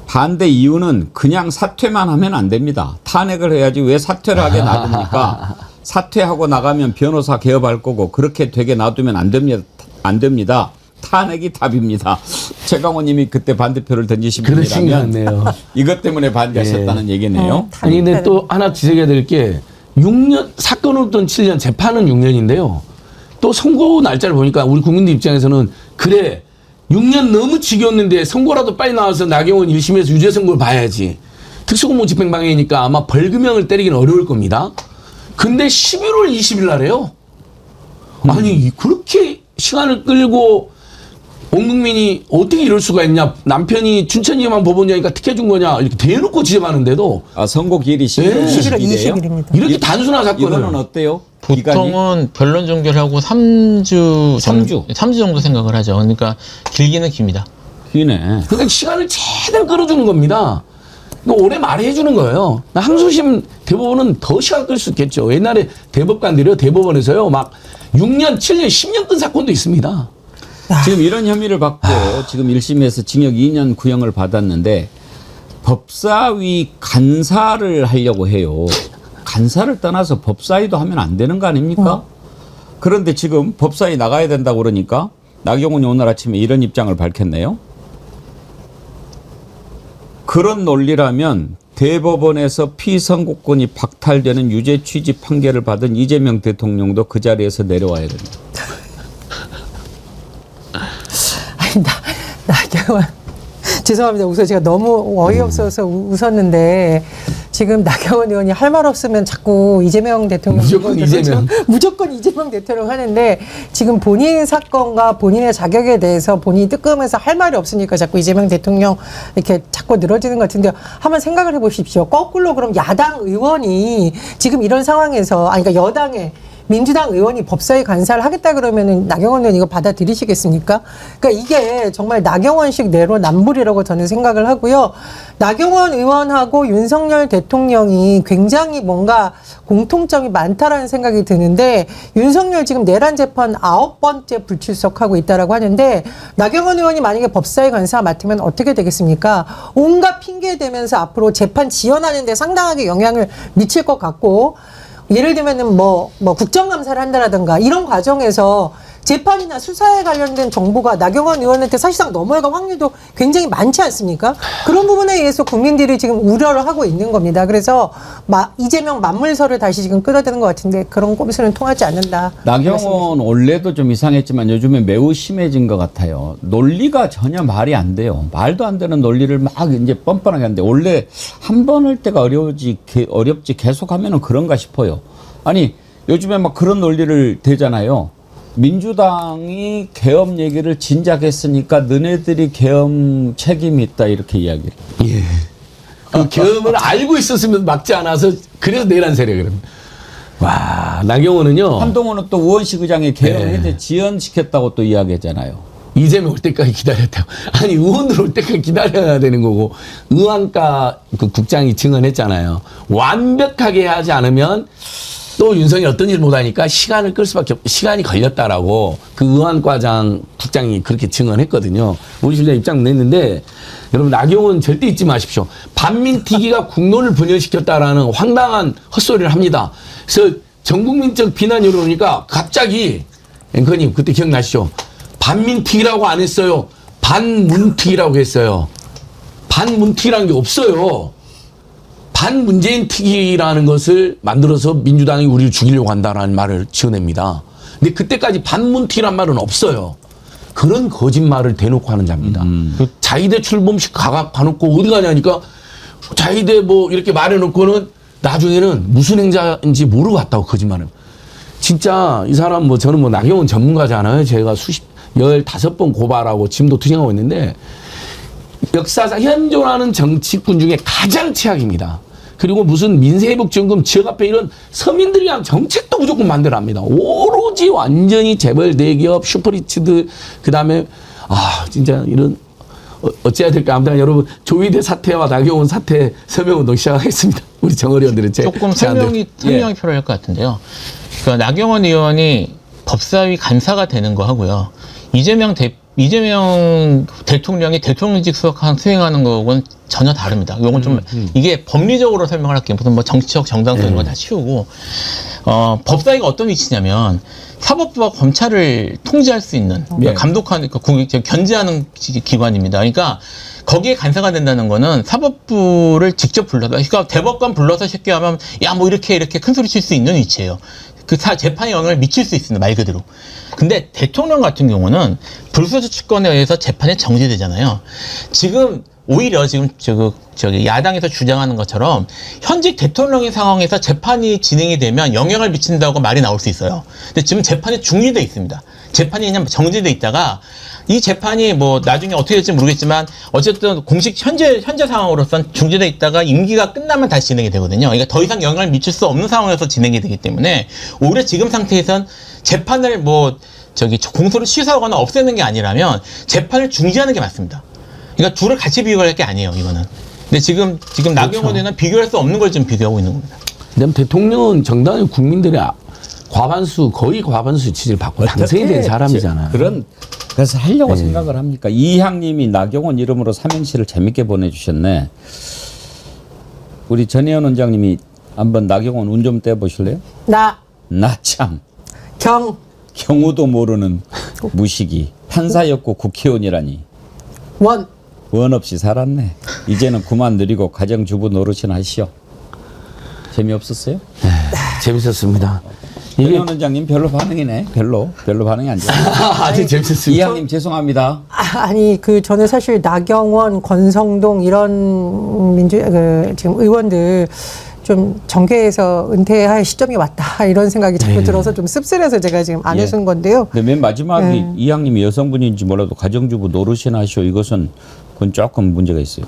반대 이유는 그냥 사퇴만 하면 안 됩니다. 탄핵을 해야지 왜 사퇴를 하게 놔둡니까? 사퇴하고 나가면 변호사 개업할 거고 그렇게 되게 놔두면 안 됩니다. 탄핵이 답입니다. 최강호 님이 그때 반대표를 던지신 분이라면 이것 때문에 반대하셨다는 얘기네요. 아니 근데 또 하나 지적해야 될 게 6년 사건으로부터는 7년 재판은 6년인데요. 또 선고 날짜를 보니까 우리 국민들 입장에서는 그래 6년 너무 지겼는데 선고라도 빨리 나와서 나경원 1심에서 유죄 선고를 봐야지. 특수공무 집행방해니까 아마 벌금형을 때리기는 어려울 겁니다. 근데 11월 20일 날에요. 아니 그렇게 시간을 끌고 온 국민이 어떻게 이럴 수가 있냐. 남편이 춘천지방 법원장이니까 특혜 준 거냐. 이렇게 대놓고 지적하는데도. 선고 기일이 11월 20일입니다. 이렇게 단순한 사건을. 이거는 어때요? 보통은 변론 종결하고 3주 정도 생각을 하죠. 그러니까 길기는 깁니다. 기네. 그러니까 시간을 최대한 끌어주는 겁니다. 올해 말해 주는 거예요. 항소심 대법원은 더 시간 끌 수 있겠죠. 옛날에 대법관들이요. 대법원에서요. 막 6년, 7년, 10년 끈 사건도 있습니다. 지금 이런 혐의를 받고 지금 1심에서 징역 2년 구형을 받았는데 법사위 간사를 하려고 해요. 간사를 떠나서 법사위도 하면 안 되는 거 아닙니까? 그런데 지금 법사위 나가야 된다고 그러니까 나경원이 오늘 아침에 이런 입장을 밝혔네요. 그런 논리라면 대법원에서 피선고권이 박탈되는 유죄 취지 판결을 받은 이재명 대통령도 그 자리에서 내려와야 됩니다. 아니, 나경원. 죄송합니다. 우선 제가 너무 어이없어서 웃었는데 지금 나경원 의원이 할 말 없으면 자꾸 이재명 대통령 무조건 이재명 대통령 하는데 지금 본인 사건과 본인의 자격에 대해서 본인이 뜨끔해서 할 말이 없으니까 자꾸 이재명 대통령 이렇게 자꾸 늘어지는 것 같은데 한번 생각을 해보십시오. 거꾸로 그럼 야당 의원이 지금 이런 상황에서 그러니까 여당의 민주당 의원이 법사위 간사를 하겠다 그러면은 나경원 의원 이거 받아들이시겠습니까? 그러니까 이게 정말 나경원식 내로남불이라고 저는 생각을 하고요. 나경원 의원하고 윤석열 대통령이 굉장히 뭔가 공통점이 많다라는 생각이 드는데 윤석열 지금 내란 재판 9번째 불출석하고 있다라고 하는데 나경원 의원이 만약에 법사위 간사 맡으면 어떻게 되겠습니까? 온갖 핑계 대면서 앞으로 재판 지연하는 데 상당하게 영향을 미칠 것 같고 예를 들면은 뭐 국정감사를 한다라든가 이런 과정에서 재판이나 수사에 관련된 정보가 나경원 의원한테 사실상 넘어갈 확률도 굉장히 많지 않습니까? 그런 부분에 의해서 국민들이 지금 우려를 하고 있는 겁니다. 그래서 이재명 만물설을 다시 지금 끌어대는 것 같은데 그런 꼼수는 통하지 않는다. 나경원 원래도 좀 이상했지만 요즘에 매우 심해진 것 같아요. 논리가 전혀 말이 안 돼요. 말도 안 되는 논리를 막 이제 뻔뻔하게 하는데 원래 한 번 할 때가 어렵지 계속 하면은 그런가 싶어요. 아니 요즘에 막 그런 논리를 대잖아요. 민주당이 계엄 얘기를 진작 했으니까 너네들이 계엄 책임이 있다 이렇게 이야기를. 예. 그 계엄을 알고 있었으면 막지 않아서 그래서 내란 세력이랍니다. 와 나경원은요. 한동훈은 또 우원식 의장이 계엄 해제 지연시켰다고 또 이야기했잖아요. 이재명 올 때까지 기다렸다고. 아니 의원들 올 때까지 기다려야 되는 거고 의안가 그 국장이 증언했잖아요. 완벽하게 하지 않으면 또 윤석열이 어떤 일을 못하니까 시간을 끌 수밖에 시간이 걸렸다라고 그 의원과장 국장이 그렇게 증언했거든요. 우리 실장 입장 냈는데 여러분 나경원 절대 잊지 마십시오. 반민특위가 국론을 분열시켰다라는 황당한 헛소리를 합니다. 그래서 전국민적 비난이 올라오니까 갑자기 앵커님 그때 기억나시죠? 반민특위라고 안 했어요. 반문특위라고 했어요. 반문특위라는 게 없어요. 반문재인 특위라는 것을 만들어서 민주당이 우리를 죽이려고 한다는 말을 지어냅니다. 근데 그때까지 반문특위란 말은 없어요. 그런 거짓말을 대놓고 하는 자입니다. 자위대 출범식 가놓고 어디 가냐니까 자위대 뭐 이렇게 말해놓고는 나중에는 무슨 행자인지 모르고 갔다고 거짓말을. 진짜 이 사람 뭐 저는 뭐 나경원 전문가잖아요. 제가 15번 고발하고 지금도 투쟁하고 있는데 역사상 현존하는 정치꾼 중에 가장 최악입니다. 그리고 무슨 민생회복지원금 지역 앞에 이런 서민들을 위한 정책도 무조건 만들어합니다. 오로지 완전히 재벌 대기업 슈퍼리치들 그다음에 진짜 이런 어찌해야 될까. 아무튼 여러분 조희대 사태와 나경원 사태 서명운동 시작하겠습니다. 우리 정의원들은 조금 설명이 필요할 것 같은데요. 그러니까 나경원 의원이 법사위 간사가 되는 거 하고요. 이재명 대통령이 대통령직 수행하는 거하고는 전혀 다릅니다. 이건 좀 이게 법리적으로 설명을 할게요. 무슨 뭐 정치적 정당성 이런 거 다 치우고 법사위가 어떤 위치냐면 사법부와 검찰을 통제할 수 있는 감독하는 견제하는 기관입니다. 그러니까 거기에 간사가 된다는 거는 사법부를 직접 불러서 그러니까 대법관 불러서 쉽게 하면 야 뭐 이렇게 큰 소리 칠 수 있는 위치예요. 그 재판에 영향을 미칠 수 있습니다. 말 그대로. 근데 대통령 같은 경우는 불소수 측권에 의해서 재판에 정지되잖아요. 지금 오히려 지금 저기 야당에서 주장하는 것처럼 현직 대통령의 상황에서 재판이 진행이 되면 영향을 미친다고 말이 나올 수 있어요. 근데 지금 재판이 중지돼 있습니다. 재판이 그냥 정지돼 있다가 이 재판이 뭐 나중에 어떻게 될지 모르겠지만 어쨌든 공식 현재 상황으로선 중지돼 있다가 임기가 끝나면 다시 진행이 되거든요. 그러니까 더 이상 영향을 미칠 수 없는 상황에서 진행이 되기 때문에 오히려 지금 상태에선 재판을 공소를 취소하거나 없애는 게 아니라면 재판을 중지하는 게 맞습니다. 그러니까 둘을 같이 비교할 게 아니에요, 이거는. 근데 지금 나경원 의원은 비교할 수 없는 걸 지금 비교하고 있는 겁니다. 그다음 대통령은 정당의 국민들의 거의 과반수 지지를 받고 당선이 된 사람이잖아요. 그래서 하려고 생각을 합니까? 이향님이 나경원 이름으로 삼행시를 재밌게 보내주셨네. 우리 전혜연 원장님이 한번 나경원 운 좀 떼보실래요? 나 참. 경우도 모르는 무식이. 판사였고 국회의원이라니. 원 없이 살았네. 이제는 그만 누리고 가정주부 노릇이나 하시오. 재미없었어요? 재밌었습니다. 전혜원 원장님 별로 반응이네. 별로 반응이 안 좋아요. 아주 재밌었습니다. 이향님 죄송합니다. 저는 사실 나경원, 권성동 이런 지금 의원들 좀 정계에서 은퇴할 시점이 왔다 이런 생각이 자꾸 들어서 좀 씁쓸해서 제가 지금 안 해준 건데요. 근데 맨 마지막에 이향님이 여성분인지 몰라도 가정주부 노릇이나 하시오. 그건 조금 문제가 있어요.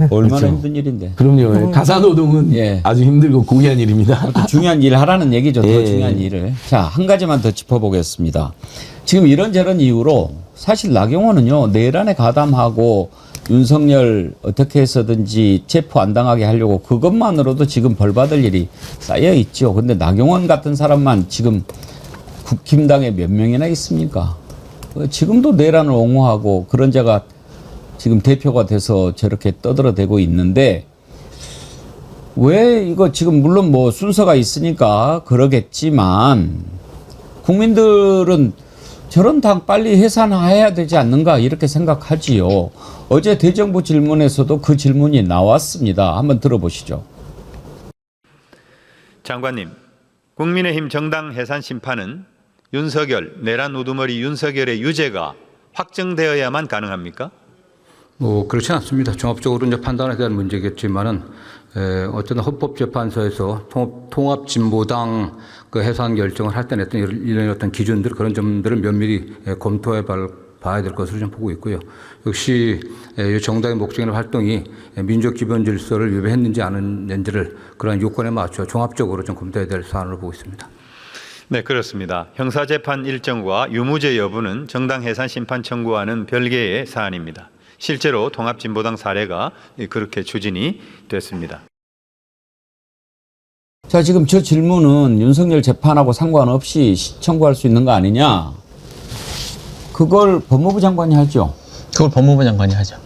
얼마나 힘든 일인데. 그럼요. 가사노동은 아주 힘들고 고귀한 일입니다. 중요한 일 하라는 얘기죠. 더 중요한 일을. 자, 한 가지만 더 짚어보겠습니다. 지금 이런저런 이유로 사실 나경원은요. 내란에 가담하고 윤석열 어떻게 해서든지 체포 안 당하게 하려고 그것만으로도 지금 벌 받을 일이 쌓여 있죠. 근데 나경원 같은 사람만 지금 국힘당에 몇 명이나 있습니까? 지금도 내란을 옹호하고 그런 자가 지금 대표가 돼서 저렇게 떠들어대고 있는데 왜 이거 지금 물론 뭐 순서가 있으니까 그러겠지만 국민들은 저런 당 빨리 해산해야 되지 않는가 이렇게 생각하지요. 어제 대정부 질문에서도 그 질문이 나왔습니다. 한번 들어보시죠. 장관님, 국민의힘 정당 해산 심판은 윤석열, 내란 우두머리 윤석열의 유죄가 확정되어야만 가능합니까? 그렇지 않습니다. 종합적으로 이제 판단에 대한 문제겠지만은 어쨌든 헌법재판소에서 통합진보당 그 해산 결정을 할 때는 이런 어떤 기준들 그런 점들을 면밀히 검토해 봐야 될 것으로 좀 보고 있고요. 역시 정당의 목적이나 활동이 민족 기본 질서를 위배했는지 아닌지를 그런 요건에 맞춰 종합적으로 좀 검토해야 될 사안으로 보고 있습니다. 네, 그렇습니다. 형사재판 일정과 유무죄 여부는 정당 해산 심판 청구와는 별개의 사안입니다. 실제로 통합진보당 사례가 그렇게 추진이 됐습니다. 자, 지금 저 질문은 윤석열 재판하고 상관없이 청구할 수 있는 거 아니냐? 그걸 법무부 장관이 하죠. 그걸 법무부 장관이 하죠.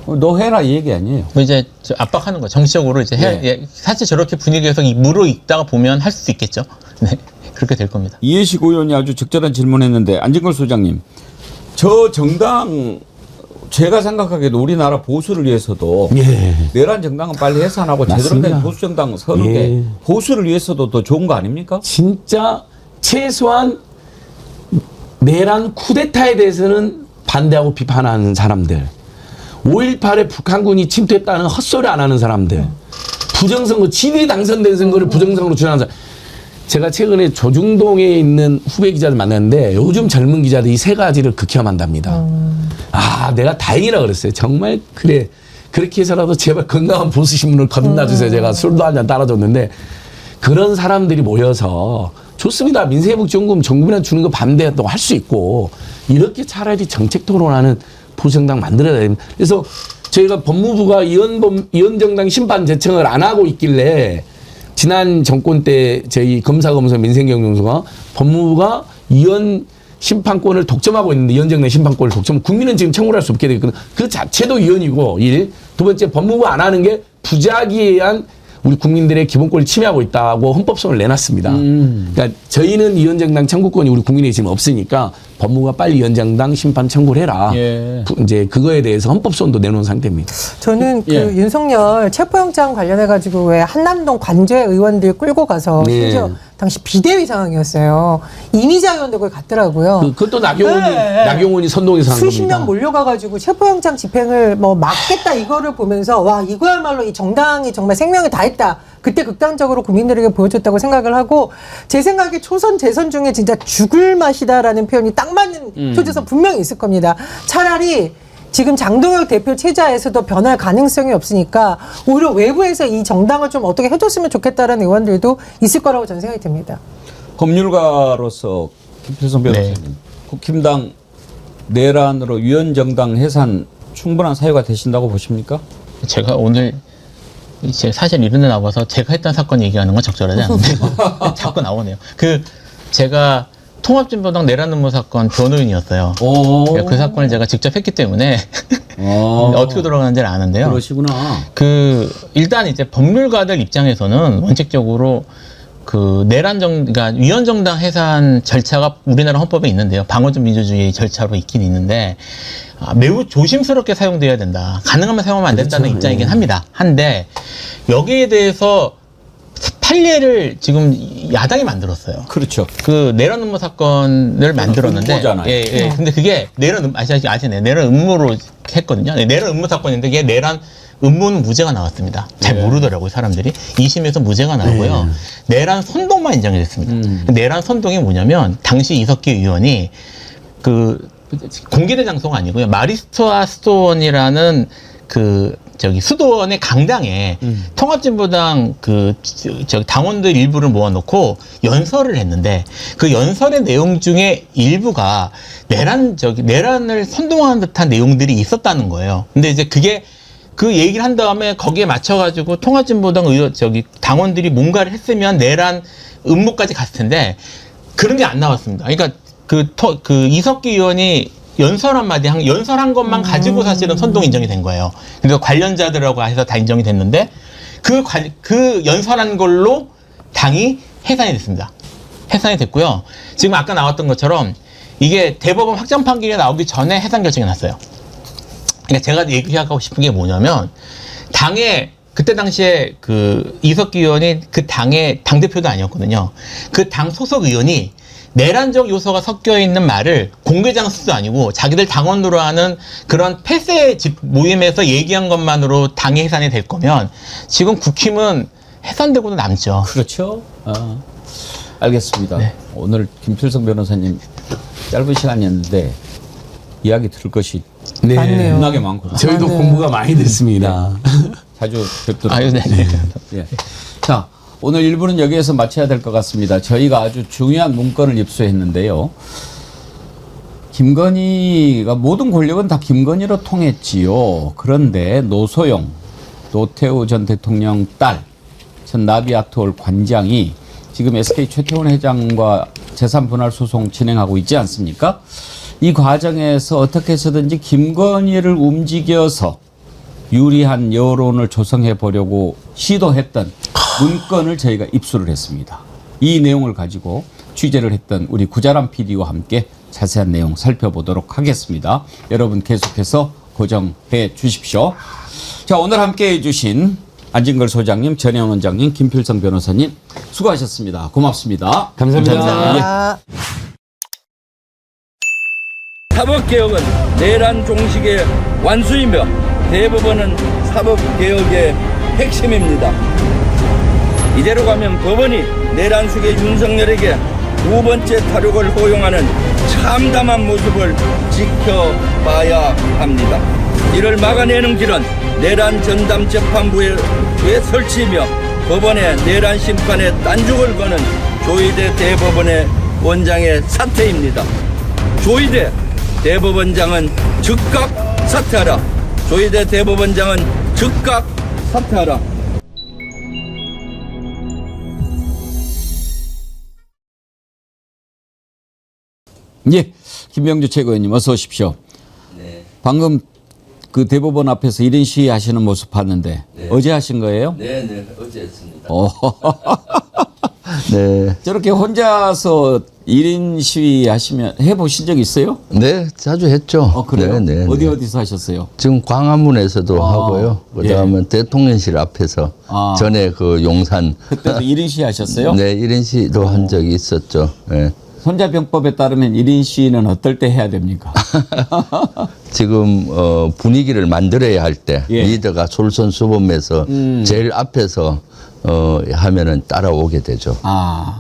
너 해라 이 얘기 아니에요. 뭐 이제 압박하는 거 정치적으로 이제 네. 사실 저렇게 분위기에서 무르익다가 보면 할 수 있겠죠. 네. 그렇게 될 겁니다. 이해식 의원이 아주 적절한 질문했는데 안진걸 소장님, 저 정당 제가 생각하기에도 우리나라 보수를 위해서도 내란 정당은 빨리 해산하고 제대로 된 보수 정당 서는 게 보수를 위해서도 더 좋은 거 아닙니까? 진짜 최소한 내란 쿠데타에 대해서는 반대하고 비판하는 사람들, 5.18에 북한군이 침투했다는 헛소리 안 하는 사람들, 부정선거, 지들이 당선된 선거를 부정선거로 주장하는 사람. 제가 최근에 조중동에 있는 후배 기자들 만났는데 요즘 젊은 기자들이 이 세 가지를 극혐한답니다. 아, 내가 다행이라 그랬어요. 정말 그래. 그렇게 해서라도 제발 건강한 보수신문을 거듭나 주세요. 제가 술도 한 잔 따라줬는데 그런 사람들이 모여서 좋습니다. 민생회복지원금 정부한테 주는 거 반대한다고 할 수 있고 이렇게 차라리 정책 토론하는 보수정당 만들어야 됩니다. 그래서 저희가 법무부가 이원정당 심판 제청을 안 하고 있길래 지난 정권 때 저희 검사검사 민생경영소가 법무부가 이원 심판권을 독점하고 있는데 이원정당 심판권을 독점, 국민은 지금 청구를 할 수 없게 되거든요. 그 자체도 이원이고 두 번째 법무부 안 하는 게 부작위에 의한 우리 국민들의 기본권을 침해하고 있다고 헌법소원을 내놨습니다. 그러니까 저희는 이원정당 청구권이 우리 국민에게 지금 없으니까 법무부가 빨리 이원정당 심판 청구를 해라. 이제 그거에 대해서 헌법소원도 내놓은 상태입니다. 저는 그 윤석열 체포영장 관련해가지고 왜 한남동 관제 의원들 끌고 가서 심지어 당시 비대위 상황이었어요. 이미자 의원도 거기 갔더라고요. 그것도 나경원이 선동해서 한 겁니다. 수십 명 몰려가가지고 체포영장 집행을 뭐 막겠다 이거를 보면서 와 이거야말로 이 정당이 정말 생명을 다했다. 그때 극단적으로 국민들에게 보여줬다고 생각을 하고 제 생각에 초선 재선 중에 진짜 죽을 맛이다라는 표현이 딱 맞는 초재선 분명히 있을 겁니다. 차라리 지금 장동혁 대표 체제에서도 변할 가능성이 없으니까 오히려 외부에서 이 정당을 좀 어떻게 해줬으면 좋겠다라는 의원들도 있을 거라고 저는 생각이 듭니다. 법률가로서 김필성 변호사님, 국힘당 내란으로 위원정당 해산 충분한 사유가 되신다고 보십니까? 제가 오늘 이제 사실 이런 데 나와서 제가 했던 사건 얘기하는 건 적절하지 않은데 자꾸 나오네요. 제가 통합진보당 내란 음모 사건 변호인이었어요. 그 사건을 제가 직접 했기 때문에 어떻게 돌아가는지를 아는데요. 그러시구나. 일단 이제 법률가들 입장에서는 원칙적으로 그러니까 위원정당 해산 절차가 우리나라 헌법에 있는데요. 방어적 민주주의 절차로 있긴 있는데 매우 조심스럽게 사용돼야 된다. 가능하면 사용하면 안 된다는 입장이긴 합니다. 한데 여기에 대해서 판례를 지금 야당이 만들었어요. 그렇죠. 그 내란 음모 사건을 만들었는데, 근데 그게 아시네. 내란 음모로 했거든요. 내란 음모 사건인데 이게 내란 음모는 무죄가 나왔습니다. 잘 모르더라고요, 사람들이. 2심에서 무죄가 나오고요. 내란 선동만 인정이 됐습니다. 내란 선동이 뭐냐면 당시 이석기 의원이 공개된 장소가 아니고요. 마리스토아 수도원이라는 수도원의 강당에 통합진보당 당원들 일부를 모아놓고 연설을 했는데 그 연설의 내용 중에 일부가 내란을 선동하는 듯한 내용들이 있었다는 거예요. 근데 이제 그 얘기를 한 다음에 거기에 맞춰가지고 통합진보당 당원들이 뭔가를 했으면 내란 음모까지 갔을 텐데 그런 게 안 나왔습니다. 그러니까 이석기 의원이 연설한 것만 가지고 사실은 선동 인정이 된 거예요. 그러니까 관련자들하고 해서 다 인정이 됐는데 그 연설한 걸로 당이 해산이 됐습니다. 해산이 됐고요. 지금 아까 나왔던 것처럼 이게 대법원 확정 판결이 나오기 전에 해산 결정이 났어요. 그러니까 제가 얘기하고 싶은 게 뭐냐면 그때 당시에 이석기 의원이 그 당의 당대표도 아니었거든요. 그 당 소속 의원이 내란적 요소가 섞여 있는 말을 공개 장소도 아니고 자기들 당원으로 하는 그런 폐쇄 모임에서 얘기한 것만으로 당이 해산이 될 거면 지금 국힘은 해산되고도 남죠. 그렇죠. 알겠습니다. 네. 오늘 김필성 변호사님 짧은 시간이었는데 이야기 들을 것이 워낙에 많고 저희도 공부가 많이 됐습니다. 자주 뵙도록 하겠습니다. 자, 오늘 1부는 여기에서 마쳐야 될 것 같습니다. 저희가 아주 중요한 문건을 입수했는데요. 김건희가 모든 권력은 다 김건희로 통했지요. 그런데 노소영, 노태우 전 대통령 딸 전 나비아트홀 관장이 지금 SK 최태원 회장과 재산 분할 소송 진행하고 있지 않습니까? 이 과정에서 어떻게 해서든지 김건희를 움직여서 유리한 여론을 조성해 보려고 시도했던 문건을 저희가 입수를 했습니다. 이 내용을 가지고 취재를 했던 우리 구자람 PD와 함께 자세한 내용 살펴보도록 하겠습니다. 여러분 계속해서 고정해 주십시오. 자, 오늘 함께 해주신 안진걸 소장님, 전혜원 원장님, 김필성 변호사님 수고하셨습니다. 고맙습니다. 감사합니다. 사법개혁은 내란 종식의 완수이며 대법원은 사법개혁의 핵심입니다. 이대로 가면 법원이 내란숙의 윤석열에게 두 번째 탈옥을 허용하는 참담한 모습을 지켜봐야 합니다. 이를 막아내는 길은 내란 전담 재판부의 설치이며 법원의 내란 심판에 딴죽을 거는 조희대 대법원의 원장의 사퇴입니다. 조희대 대법원장은 즉각 사퇴하라. 조희대 대법원장은 즉각 사퇴하라. 예, 김병주 최고위원님 어서 오십시오. 네. 방금 그 대법원 앞에서 1인 시위 하시는 모습 봤는데 네. 어제 하신 거예요? 네, 어제 했습니다. 네. 저렇게 혼자서 1인 시위 하시면 해보신 적 있어요? 네, 자주 했죠. 그래요? 네. 어디서 하셨어요? 지금 광화문에서도 하고요. 그다음에 대통령실 앞에서 전에 그 용산 그때도 1인 시위 하셨어요? 네, 1인 시위도 한 적이 있었죠. 네. 손자병법에 따르면 1인 시위는 어떨 때 해야 됩니까? 지금 분위기를 만들어야 할 때 리더가 솔선수범해서 제일 앞에서 하면은 따라오게 되죠.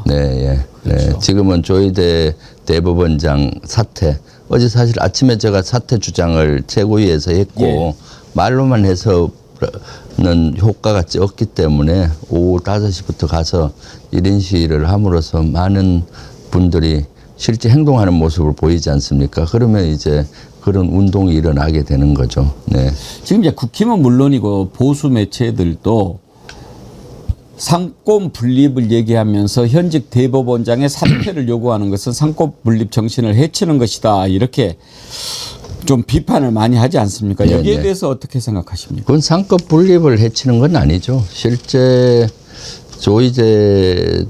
네. 지금은 조희대 대법원장 사퇴. 어제 사실 아침에 제가 사퇴 주장을 최고위에서 했고 말로만 해서는 효과가 적기 때문에 오후 5시부터 가서 1인 시위를 함으로써 많은 분들이 실제 행동하는 모습을 보이지 않습니까? 그러면 이제 그런 운동이 일어나게 되는 거죠. 네. 지금 이제 국힘은 물론이고 보수 매체들도 상권 분립을 얘기하면서 현직 대법원장의 사퇴를 요구하는 것은 상권 분립 정신을 해치는 것이다. 이렇게 좀 비판을 많이 하지 않습니까? 여기에 대해서 어떻게 생각하십니까? 그건 상권 분립을 해치는 건 아니죠. 실제 조희대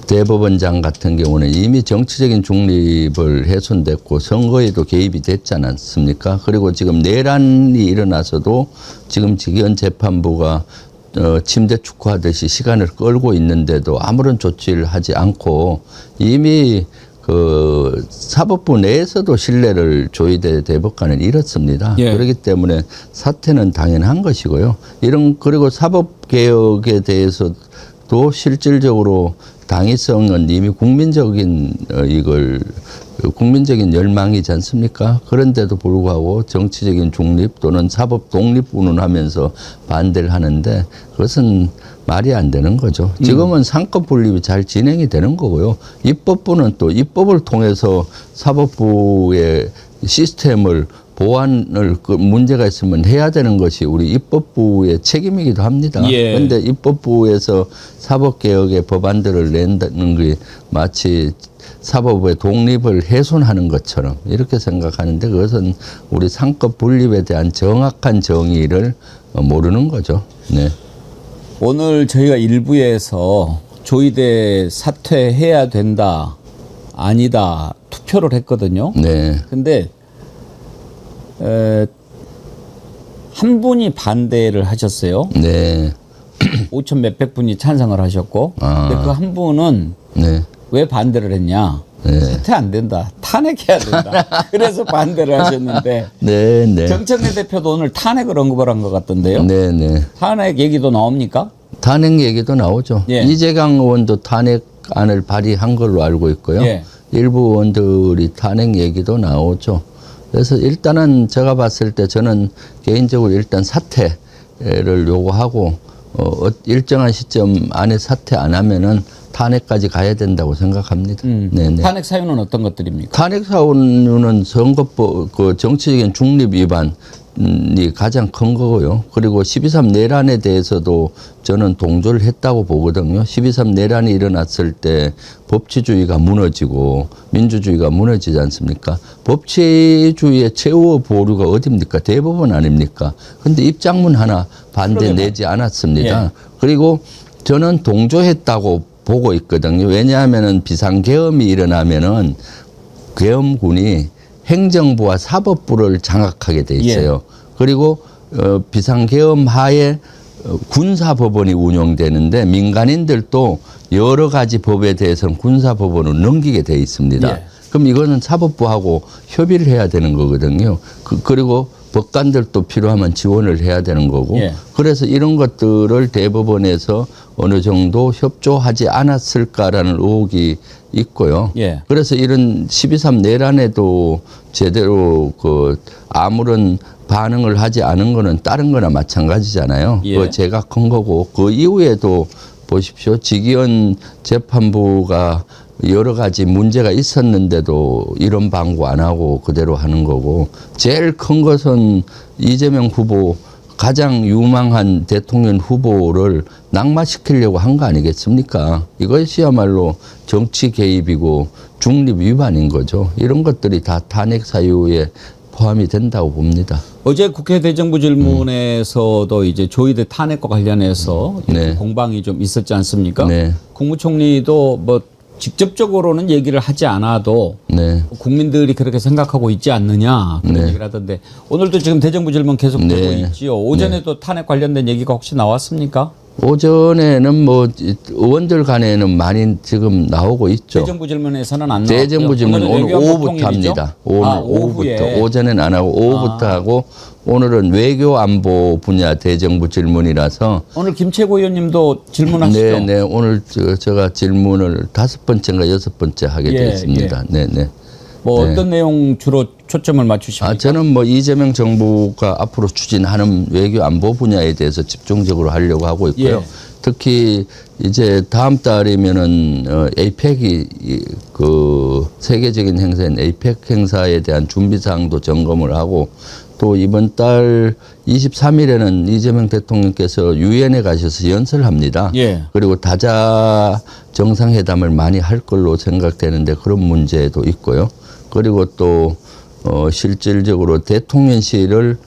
대법원장 같은 경우는 이미 정치적인 중립을 훼손됐고 선거에도 개입이 됐지 않았습니까? 그리고 지금 내란이 일어나서도 지금 직원 재판부가 침대 축구하듯이 시간을 끌고 있는데도 아무런 조치를 하지 않고 이미 그 사법부 내에서도 신뢰를 조희대 대법관은 잃었습니다. 그렇기 때문에 사퇴는 당연한 것이고요. 그리고 사법개혁에 대해서도 실질적으로 당위성은 이미 국민적인 국민적인 열망이지 않습니까? 그런데도 불구하고 정치적인 중립 또는 사법 독립 운운하면서 반대를 하는데 그것은 말이 안 되는 거죠. 지금은 상권 분립이 잘 진행이 되는 거고요. 입법부는 또 입법을 통해서 사법부의 시스템을 보완을 문제가 있으면 해야 되는 것이 우리 입법부의 책임이기도 합니다. 그런데 입법부에서 사법개혁의 법안들을 낸다는 게 마치 사법부의 독립을 훼손하는 것처럼 이렇게 생각하는데 그것은 우리 상권 분립에 대한 정확한 정의를 모르는 거죠. 네. 오늘 저희가 일부에서 조희대 사퇴해야 된다, 아니다 투표를 했거든요. 네. 근데 한 분이 반대를 하셨어요. 네. 5천 몇백 분이 찬성을 하셨고, 근데 그 한 분은 왜 반대를 했냐? 사퇴 안 된다, 탄핵해야 된다. 그래서 반대를 하셨는데, 정청래 대표도 오늘 탄핵을 언급을 한 것 같던데요. 탄핵 얘기도 나옵니까? 탄핵 얘기도 나오죠. 이재강 의원도 탄핵안을 발의한 걸로 알고 있고요. 일부 의원들이 탄핵 얘기도 나오죠. 그래서 일단은 제가 봤을 때 저는 개인적으로 일단 사퇴를 요구하고 일정한 시점 안에 사퇴 안 하면은 탄핵까지 가야 된다고 생각합니다. 탄핵 사유는 어떤 것들입니까? 탄핵 사유는 선거법 그 정치적인 중립 위반 가장 큰 거고요. 그리고 12.3 내란에 대해서도 저는 동조를 했다고 보거든요. 12.3 내란이 일어났을 때 법치주의가 무너지고 민주주의가 무너지지 않습니까? 법치주의의 최후 보루가 어디입니까? 대법원 아닙니까? 근데 입장문 하나 반대 내지 않았습니다. 그리고 저는 동조했다고 보고 있거든요. 왜냐하면은 비상계엄이 일어나면은 계엄군이 행정부와 사법부를 장악하게 돼 있어요. 그리고 비상계엄 하에 군사법원이 운영되는데 민간인들도 여러 가지 법에 대해서는 군사법원을 넘기게 돼 있습니다. 그럼 이거는 사법부하고 협의를 해야 되는 거거든요. 그리고 법관들도 필요하면 지원을 해야 되는 거고 그래서 이런 것들을 대법원에서 어느 정도 협조하지 않았을까라는 의혹이 있고요. 그래서 이런 12.3 내란에도 제대로 아무런 반응을 하지 않은 거는 다른 거나 마찬가지잖아요. 그 제가 큰 거고 그 이후에도 보십시오. 지기현 재판부가 여러 가지 문제가 있었는데도 이런 방구 안 하고 그대로 하는 거고 제일 큰 것은 이재명 후보 가장 유망한 대통령 후보를 낙마시키려고 한 거 아니겠습니까? 이것이야말로 정치 개입이고 중립 위반인 거죠. 이런 것들이 다 탄핵 사유에 포함이 된다고 봅니다. 어제 국회 대정부 질문에서도 이제 조희대 탄핵과 관련해서 공방이 좀 있었지 않습니까? 국무총리도 뭐 직접적으로는 얘기를 하지 않아도 국민들이 그렇게 생각하고 있지 않느냐 그런 얘기를 하던데 오늘도 지금 대정부 질문 계속되고 있지요. 오전에도 탄핵 관련된 얘기가 혹시 나왔습니까? 오전에는 뭐 의원들 간에는 많이 지금 나오고 있죠. 대정부 질문에서는 안 나왔고요. 대정부 질문은 오늘 오후부터 합니다. 오늘 오후부터. 오전엔 안 하고 오후부터 하고 오늘은 외교 안보 분야 대정부 질문이라서 오늘 김채고 의원님도 질문하시죠? 네, 오늘 제가 질문을 5번째인가 6번째 하게 됐습니다. 뭐 어떤 내용 주로 초점을 맞추십니까? 저는 뭐 이재명 정부가 앞으로 추진하는 외교 안보 분야에 대해서 집중적으로 하려고 하고 있고요. 특히 이제 다음 달이면은 에이펙이 그 세계적인 행사인 에이펙 행사에 대한 준비 사항도 점검을 하고 또 이번 달 23일에는 이재명 대통령께서 유엔에 가셔서 연설을 합니다. 그리고 다자 정상회담을 많이 할 걸로 생각되는데 그런 문제도 있고요. 그리고 또 실질적으로 대통령실을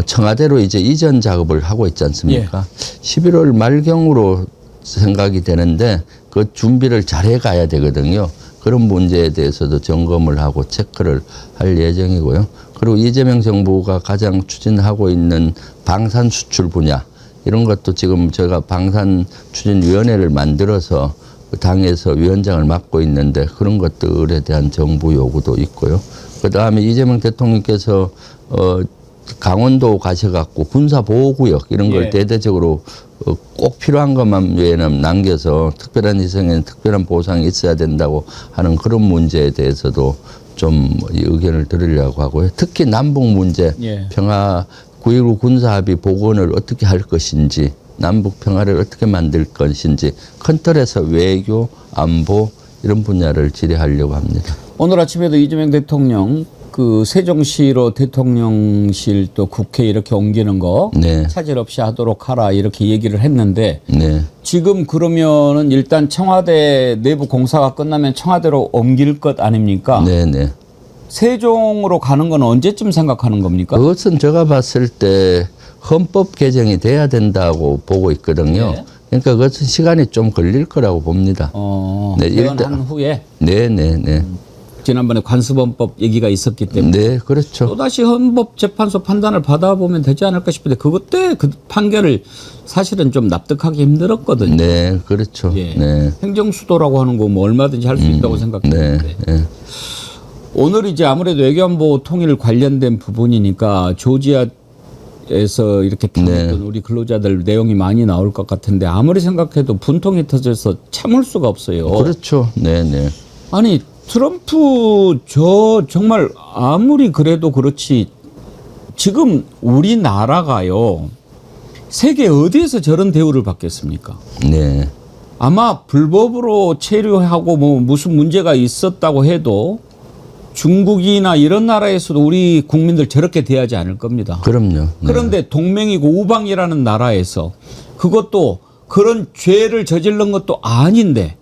청와대로 이제 이전 작업을 하고 있지 않습니까? 11월 말경으로 생각이 되는데 그 준비를 잘해 가야 되거든요. 그런 문제에 대해서도 점검을 하고 체크를 할 예정이고요. 그리고 이재명 정부가 가장 추진하고 있는 방산 수출 분야 이런 것도 지금 제가 방산추진위원회를 만들어서 당에서 위원장을 맡고 있는데 그런 것들에 대한 정부 요구도 있고요. 그다음에 이재명 대통령께서 강원도 가셔갖고 군사보호구역 이런 걸 대대적으로 꼭 필요한 것만 외에는 남겨서 특별한 희생에는 특별한 보상이 있어야 된다고 하는 그런 문제에 대해서도 좀 의견을 들으려고 하고요. 특히 남북 문제, 평화 9.19 군사합의 복원을 어떻게 할 것인지 남북 평화를 어떻게 만들 것인지 큰 틀에서 외교, 안보 이런 분야를 질의하려고 합니다. 오늘 아침에도 이재명 대통령 그 세종시로 대통령실 또 국회 이렇게 옮기는 거 차질 없이 하도록 하라 이렇게 얘기를 했는데 지금 그러면은 일단 청와대 내부 공사가 끝나면 청와대로 옮길 것 아닙니까? 세종으로 가는 건 언제쯤 생각하는 겁니까? 그것은 제가 봤을 때 헌법 개정이 돼야 된다고 보고 있거든요. 그러니까 그것은 시간이 좀 걸릴 거라고 봅니다. 개헌한 후에? 지난번에 관습헌법 얘기가 있었기 때문에. 그렇죠. 또다시 헌법재판소 판단을 받아보면 되지 않을까 싶은데 그때 그 판결을 사실은 좀 납득하기 힘들었거든요. 그렇죠. 행정수도라고 하는 거 뭐 얼마든지 할 수 있다고 생각했는데. 오늘 이제 아무래도 외교안보 통일 관련된 부분이니까 조지아에서 이렇게 당했던 우리 근로자들 내용이 많이 나올 것 같은데 아무리 생각해도 분통이 터져서 참을 수가 없어요. 그렇죠. 아니 트럼프 정말 아무리 그래도 그렇지 지금 우리나라가요 세계 어디에서 저런 대우를 받겠습니까? 아마 불법으로 체류하고 뭐 무슨 문제가 있었다고 해도 중국이나 이런 나라에서도 우리 국민들 저렇게 대하지 않을 겁니다. 그럼요. 네. 그런데 동맹이고 우방이라는 나라에서 그것도 그런 죄를 저지른 것도 아닌데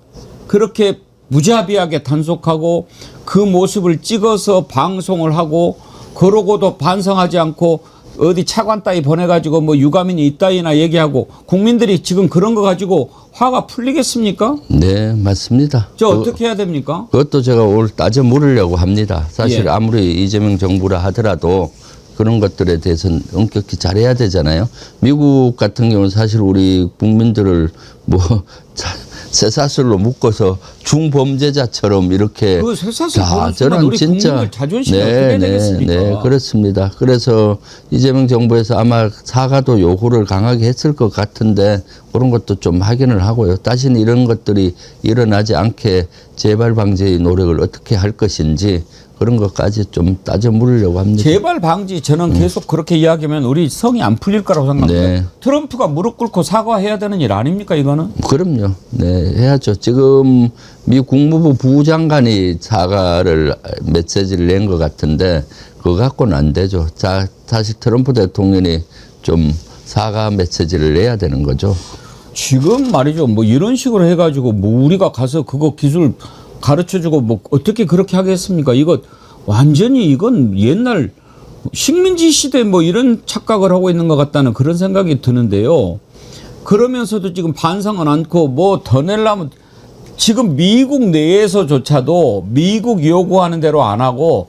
그렇게 무자비하게 단속하고 그 모습을 찍어서 방송을 하고 그러고도 반성하지 않고 어디 차관 따위 보내가지고 뭐 유가민이 있다이나 얘기하고 국민들이 지금 그런 거 가지고 화가 풀리겠습니까? 네, 맞습니다. 저 어떻게 해야 됩니까? 그것도 제가 오늘 따져 물으려고 합니다. 사실 예. 아무리 이재명 정부라 하더라도 그런 것들에 대해서는 엄격히 잘해야 되잖아요. 미국 같은 경우는 사실 우리 국민들을 뭐 쇠사슬로 묶어서 중범죄자처럼 이렇게 그 쇠사슬 보는 순간 우리 국민들 자존심이 어떻게 되겠습니까? 네, 그렇습니다. 그래서 이재명 정부에서 아마 사과도 요구를 강하게 했을 것 같은데 그런 것도 좀 확인을 하고요. 다시는 이런 것들이 일어나지 않게 재발 방지의 노력을 어떻게 할 것인지 그런 것까지 좀 따져 물으려고 합니다. 재발 방지 저는 계속 그렇게 이야기하면 우리 성이 안 풀릴 거라고 생각합니다. 네. 트럼프가 무릎 꿇고 사과해야 되는 일 아닙니까 이거는? 그럼요. 네, 해야죠. 지금 미 국무부 부장관이 사과를 메시지를 낸 것 같은데 그거 갖고는 안 되죠. 자, 사실 트럼프 대통령이 좀 사과 메시지를 내야 되는 거죠. 지금 말이죠. 뭐 이런 식으로 해가지고 뭐 우리가 가서 그거 기술 가르쳐주고 뭐 어떻게 그렇게 하겠습니까? 이거 완전히 이건 옛날 식민지 시대 뭐 이런 착각을 하고 있는 것 같다는 그런 생각이 드는데요. 그러면서도 지금 반성은 않고 뭐 더 내려면 지금 미국 내에서조차도 미국 요구하는 대로 안 하고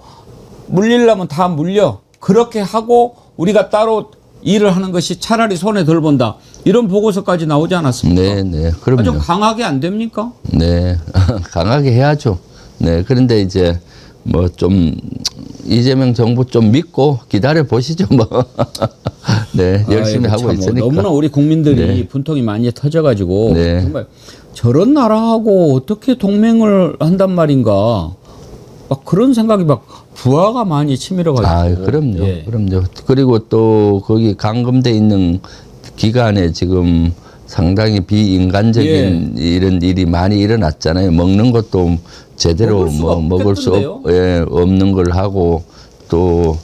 물리려면 다 물려. 그렇게 하고 우리가 따로 일을 하는 것이 차라리 손에 덜 본다. 이런 보고서까지 나오지 않았습니까? 네, 네. 그럼요. 좀 강하게 안 됩니까? 네, 강하게 해야죠. 네, 그런데 이제 뭐 좀 이재명 정부 좀 믿고 기다려 보시죠, 뭐. 네, 열심히 하고 있으니까. 너무나 우리 국민들이 네. 분통이 많이 터져가지고 네. 정말 저런 나라하고 어떻게 동맹을 한단 말인가. 막 그런 생각이 막 부하가 많이 치밀어가지고. 아, 그럼요, 예. 그럼요. 그리고 또 거기 감금돼 있는 기간에 지금 상당히 비인간적인 이런 일이 많이 일어났잖아요. 먹는 것도 제대로 먹을 수 없는 걸 하고 또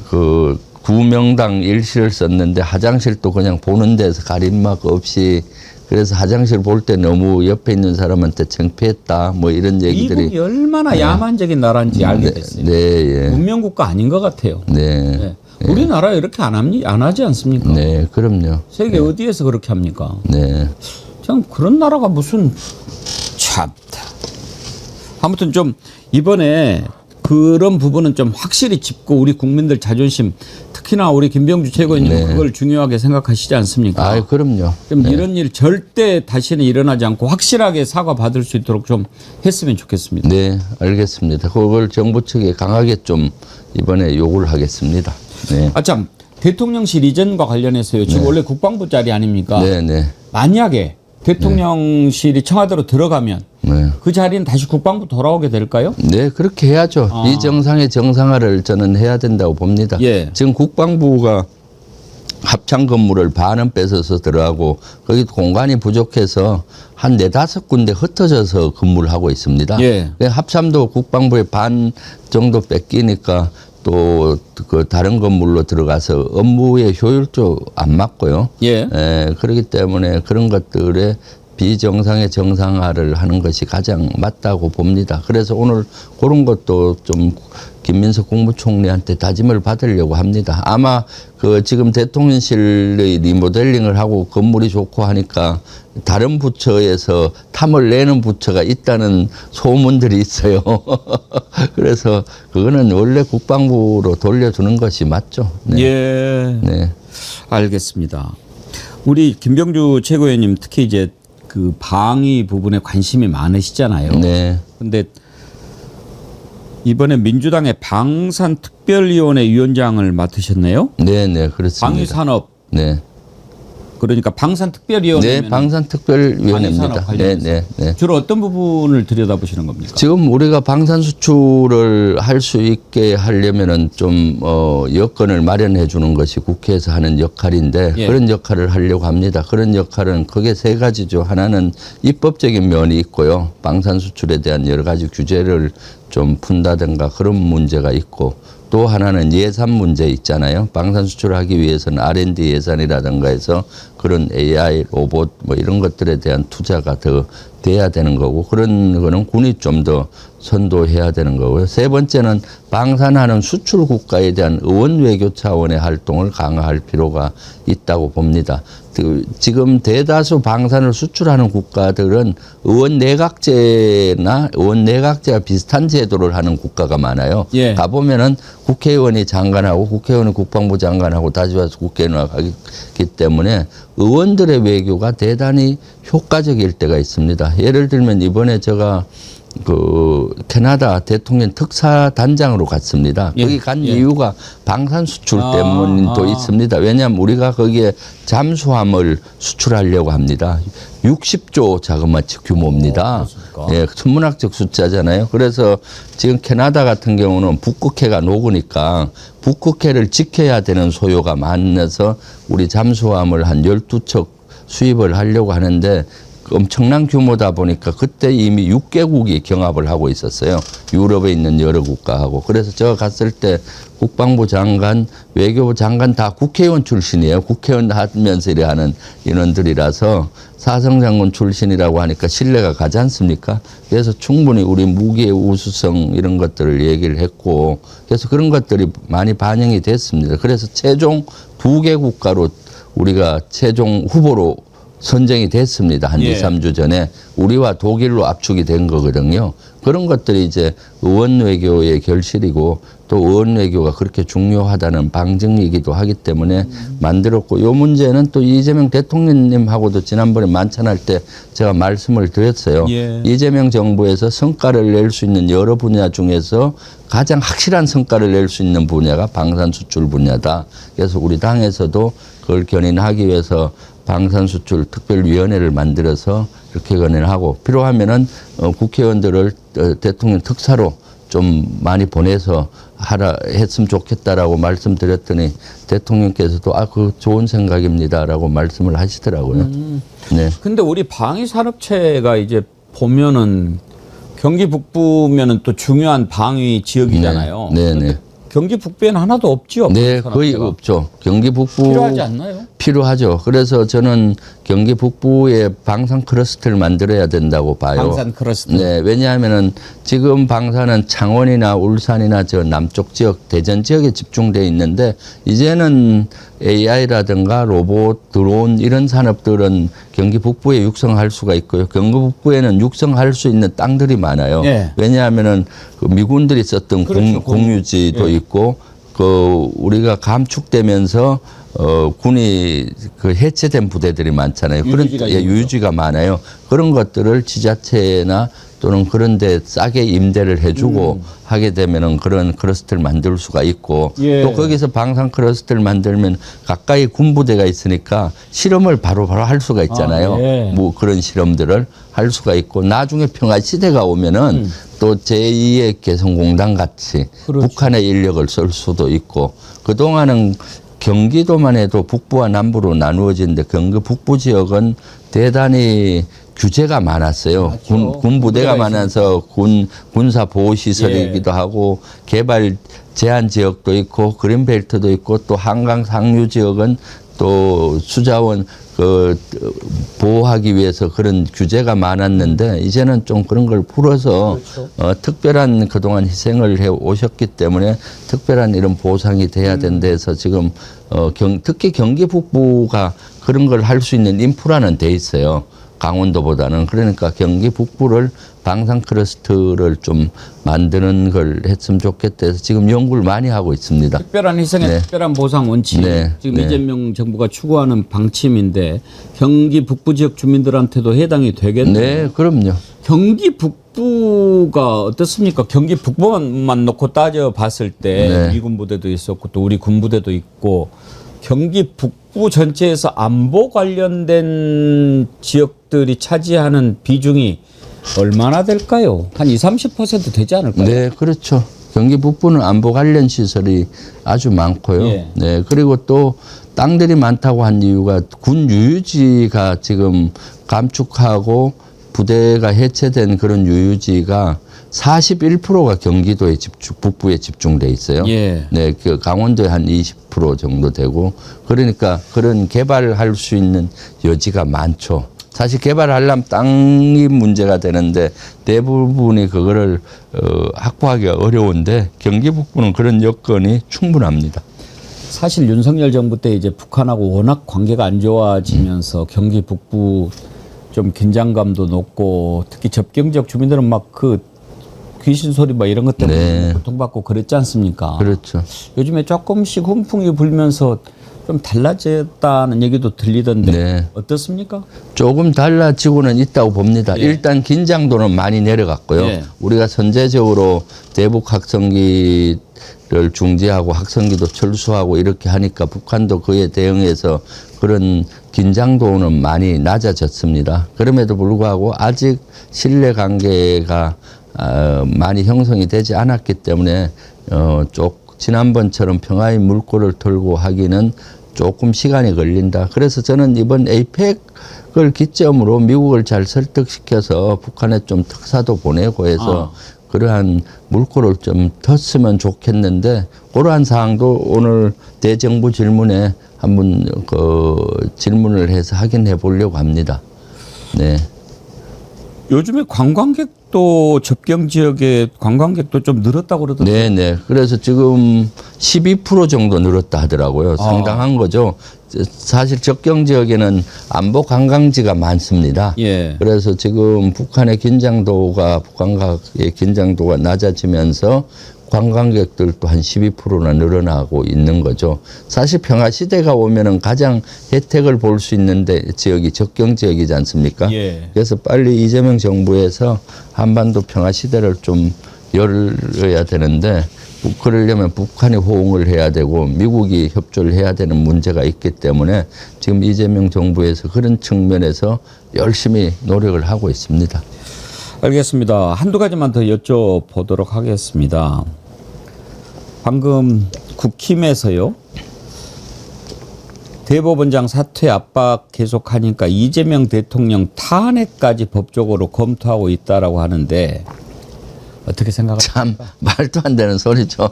그 구명당 일시를 썼는데 화장실도 그냥 보는 데서 가림막 없이 그래서 화장실 볼 때 너무 옆에 있는 사람한테 창피했다 뭐 이런 얘기들이 미국이 얼마나 야만적인 나라인지 알게 됐어요. 네, 예. 문명국가 아닌 것 같아요. 네. 네. 우리나라 이렇게 안 하지 않습니까? 네, 그럼요. 세계 어디에서 그렇게 합니까? 네. 참 그런 나라가 무슨 참. 아무튼 좀 이번에 그런 부분은 좀 확실히 짚고 우리 국민들 자존심 특히나 우리 김병주 최고위원님 그걸 중요하게 생각하시지 않습니까? 아, 그럼요. 좀 이런 일 절대 다시는 일어나지 않고 확실하게 사과 받을 수 있도록 좀 했으면 좋겠습니다. 네, 알겠습니다. 그걸 정부 측에 강하게 좀 이번에 요구를 하겠습니다. 네. 아, 참 대통령실 이전과 관련해서요. 지금 원래 국방부 자리 아닙니까? 네, 네. 만약에 대통령실이 청와대로 들어가면 그 자리는 다시 국방부 돌아오게 될까요? 네, 그렇게 해야죠. 이 정상의 정상화를 저는 해야 된다고 봅니다. 예. 지금 국방부가 합창 건물을 반은 뺏어서 들어가고 거기 공간이 부족해서 한 4-5군데 흩어져서 근무를 하고 있습니다. 예. 합참도 국방부의 반 정도 뺏기니까 또 그 다른 건물로 들어가서 업무의 효율도 안 맞고요. 예. 그렇기 때문에 그런 것들에 비정상의 정상화를 하는 것이 가장 맞다고 봅니다. 그래서 오늘 그런 것도 좀 김민석 국무총리한테 다짐을 받으려고 합니다. 아마 그 지금 대통령실의 리모델링을 하고 건물이 좋고 하니까 다른 부처에서 탐을 내는 부처가 있다는 소문들이 있어요. 그래서 그거는 원래 국방부로 돌려주는 것이 맞죠. 네. 예. 네. 알겠습니다. 우리 김병주 최고위원님 특히 이제 그 방위 부분에 관심이 많으시잖아요. 네. 근데 이번에 민주당의 방산특별위원회 위원장을 맡으셨네요. 네, 네, 그렇습니다. 방위산업. 네. 그러니까 방산특별위원회. 네, 방산특별위원회입니다. 네. 주로 어떤 부분을 들여다보시는 겁니까? 지금 우리가 방산 수출을 할 수 있게 하려면은 좀 여건을 마련해 주는 것이 국회에서 하는 역할인데 예. 그런 역할을 하려고 합니다. 그런 역할은 크게 세 가지죠. 하나는 입법적인 면이 있고요. 방산 수출에 대한 여러 가지 규제를 좀 푼다든가 그런 문제가 있고, 또 하나는 예산 문제 있잖아요. 방산 수출을 하기 위해서는 R&D 예산이라든가 해서 그런 AI, 로봇 뭐 이런 것들에 대한 투자가 더 돼야 되는 거고, 그런 거는 군이 좀 더 선도해야 되는 거고요. 세 번째는 방산하는 수출 국가에 대한 의원 외교 차원의 활동을 강화할 필요가 있다고 봅니다. 지금 대다수 방산을 수출하는 국가들은 의원 내각제나 의원 내각제와 비슷한 제도를 하는 국가가 많아요. 예. 가보면은 국회의원이 장관하고 국회의원이 국방부 장관하고 다시 와서 국회의원이 가기 때문에 의원들의 외교가 대단히 효과적일 때가 있습니다. 예를 들면 이번에 제가 캐나다 대통령 특사단장으로 갔습니다. 거기 간 이유가 방산 수출 때문도 있습니다. 왜냐하면 우리가 거기에 잠수함을 수출하려고 합니다. 60조 자그마치 규모입니다. 예, 천문학적 숫자잖아요. 그래서 지금 캐나다 같은 경우는 북극해가 녹으니까 북극해를 지켜야 되는 소요가 많아서 우리 잠수함을 한 12척 수입을 하려고 하는데 엄청난 규모다 보니까 그때 이미 6개국이 경합을 하고 있었어요. 유럽에 있는 여러 국가하고. 그래서 제가 갔을 때 국방부 장관, 외교부 장관 다 국회의원 출신이에요. 국회의원 하면서 이래 하는 인원들이라서 사성장군 출신이라고 하니까 신뢰가 가지 않습니까? 그래서 충분히 우리 무기의 우수성 이런 것들을 얘기를 했고, 그래서 그런 것들이 많이 반영이 됐습니다. 그래서 최종 2개 국가로 우리가 최종 후보로 선정이 됐습니다. 한 2, 3주 전에. 우리와 독일로 압축이 된 거거든요. 그런 것들이 이제 의원 외교의 결실이고, 또 의원 외교가 그렇게 중요하다는 방증이기도 하기 때문에 만들었고, 요 문제는 또 이재명 대통령님하고도 지난번에 만찬할 때 제가 말씀을 드렸어요. 이재명 정부에서 성과를 낼 수 있는 여러 분야 중에서 가장 확실한 성과를 낼 수 있는 분야가 방산 수출 분야다. 그래서 우리 당에서도 그걸 견인하기 위해서 방산수출 특별위원회를 만들어서 이렇게 건의하고, 필요하면은 국회의원들을 대통령 특사로 좀 많이 보내서 했으면 좋겠다라고 말씀드렸더니 대통령께서도 그 좋은 생각입니다라고 말씀을 하시더라고요. 네. 근데 우리 방위산업체가 이제 보면은 경기 북부면은 또 중요한 방위 지역이잖아요. 네. 경기 북부에는 하나도 없지요. 네, 거의 없죠. 경기 북부 필요하지 않나요? 필요하죠. 그래서 저는 경기 북부에 방산 클러스터를 만들어야 된다고 봐요. 방산 클러스터. 네, 왜냐하면은 지금 방산은 창원이나 울산이나 저 남쪽 지역, 대전 지역에 집중되어 있는데, 이제는 AI라든가 로봇, 드론 이런 산업들은 경기 북부에 육성할 수가 있고요. 경기 북부에는 육성할 수 있는 땅들이 많아요. 왜냐하면은 그 미군들이 썼던 공유지도 있고, 우리가 감축되면서 군이 해체된 부대들이 많잖아요. 유유지가 많아요. 그런 것들을 지자체나 또는 그런 데 싸게 임대를 해주고 하게 되면은 그런 클러스터를 만들 수가 있고, 또 거기서 방산 클러스터를 만들면 가까이 군부대가 있으니까 실험을 바로바로 할 수가 있잖아요. 뭐 그런 실험들을 할 수가 있고, 나중에 평화 시대가 오면은 또 제2의 개성공단 같이 북한의 인력을 쓸 수도 있고, 그동안은 경기도만 해도 북부와 남부로 나누어지는데 경기 북부 지역은 대단히 규제가 많았어요. 군부대가 많아서 군사 보호 시설이기도 하고, 개발 제한 지역도 있고 그린벨트도 있고, 또 한강 상류 지역은 또 수자원 보호하기 위해서 그런 규제가 많았는데, 이제는 좀 그런 걸 풀어서 특별한 그동안 희생을 해 오셨기 때문에 특별한 이런 보상이 돼야 된다 해서 지금 특히 경기 북부가 그런 걸 할 수 있는 인프라는 돼 있어요. 강원도보다는. 그러니까 경기 북부를 방산 클러스터를 좀 만드는 걸 했으면 좋겠다 해서 지금 연구를 많이 하고 있습니다. 특별한 희생의 특별한 보상 원칙. 지금 이재명 정부가 추구하는 방침인데 경기 북부 지역 주민들한테도 해당이 되겠네요. 네, 그럼요. 경기 북부가 어떻습니까? 경기 북부만 놓고 따져봤을 때 미군 부대도 있었고 또 우리 군 부대도 있고, 경기 북부 전체에서 안보 관련된 지역들이 차지하는 비중이 얼마나 될까요? 한 20-30% 되지 않을까요? 네, 그렇죠. 경기 북부는 안보 관련 시설이 아주 많고요. 예. 네, 그리고 또 땅들이 많다고 한 이유가 군 유유지가 지금 감축하고 부대가 해체된 그런 유유지가 41%가 경기도에 북부에 집중돼 있어요. 예. 네, 그 강원도에 한 20% 정도 되고, 그러니까 그런 개발을 할 수 있는 여지가 많죠. 사실 개발하려면 땅이 문제가 되는데 대부분이 그거를 확보하기가 어려운데 경기 북부는 그런 여건이 충분합니다. 사실 윤석열 정부 때 이제 북한하고 워낙 관계가 안 좋아지면서 경기 북부 좀 긴장감도 높고 특히 접경 지역 주민들은 막 그 귀신 소리 막 이런 것 때문에 네. 고통받고 그랬지 않습니까? 그렇죠. 요즘에 조금씩 훈풍이 불면서 좀 달라졌다는 얘기도 들리던데 네. 어떻습니까? 조금 달라지고는 있다고 봅니다. 예. 일단 긴장도는 많이 내려갔고요. 예. 우리가 선제적으로 대북 학성기를 중지하고 학성기도 철수하고 이렇게 하니까 북한도 그에 대응해서 그런 긴장도는 많이 낮아졌습니다. 그럼에도 불구하고 아직 신뢰관계가 많이 형성이 되지 않았기 때문에 지난번처럼 평화의 물꼬를 틀고 하기는 조금 시간이 걸린다. 그래서 저는 이번 에이펙을 기점으로 미국을 잘 설득시켜서 북한에 좀 특사도 보내고 해서 그러한 물꼬를 좀 텄으면 좋겠는데 그러한 사항도 오늘 대정부 질문에 한번 질문을 해서 확인해 보려고 합니다. 네. 요즘에 관광객도 접경 지역에 관광객도 좀 늘었다고 그러던데. 네네. 그래서 지금 12% 정도 늘었다 하더라고요. 상당한 거죠. 사실 접경 지역에는 안보 관광지가 많습니다. 예. 그래서 지금 북한의 긴장도가 북한과의 긴장도가 낮아지면서 관광객들도 한 12%나 늘어나고 있는 거죠. 사실 평화시대가 오면은 가장 혜택을 볼 수 있는데 지역이 접경 지역이지 않습니까? 예. 그래서 빨리 이재명 정부에서 한반도 평화시대를 좀 열어야 되는데 그러려면 북한이 호응을 해야 되고 미국이 협조를 해야 되는 문제가 있기 때문에 지금 이재명 정부에서 그런 측면에서 열심히 노력을 하고 있습니다. 알겠습니다. 한두 가지만 더 여쭤보도록 하겠습니다. 방금 국힘에서요. 대법원장 사퇴 압박 계속하니까 이재명 대통령 탄핵까지 법적으로 검토하고 있다라고 하는데 어떻게 생각하십니까? 참 말도 안 되는 소리죠.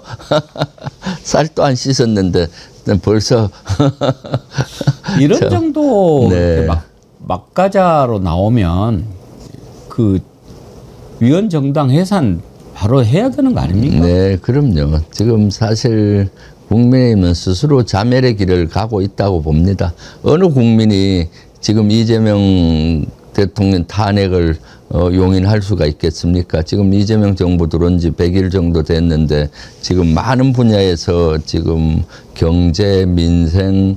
쌀도 안 씻었는데 벌써 이런 정도 네. 막가자로 나오면 그 위원 정당 해산 바로 해야 되는 거 아닙니까? 네, 그럼요. 지금 사실 국민의힘은 스스로 자멸의 길을 가고 있다고 봅니다. 어느 국민이 지금 이재명 대통령 탄핵을 용인할 수가 있겠습니까? 지금 이재명 정부 들어온 지 100일 정도 됐는데 지금 많은 분야에서 지금 경제, 민생,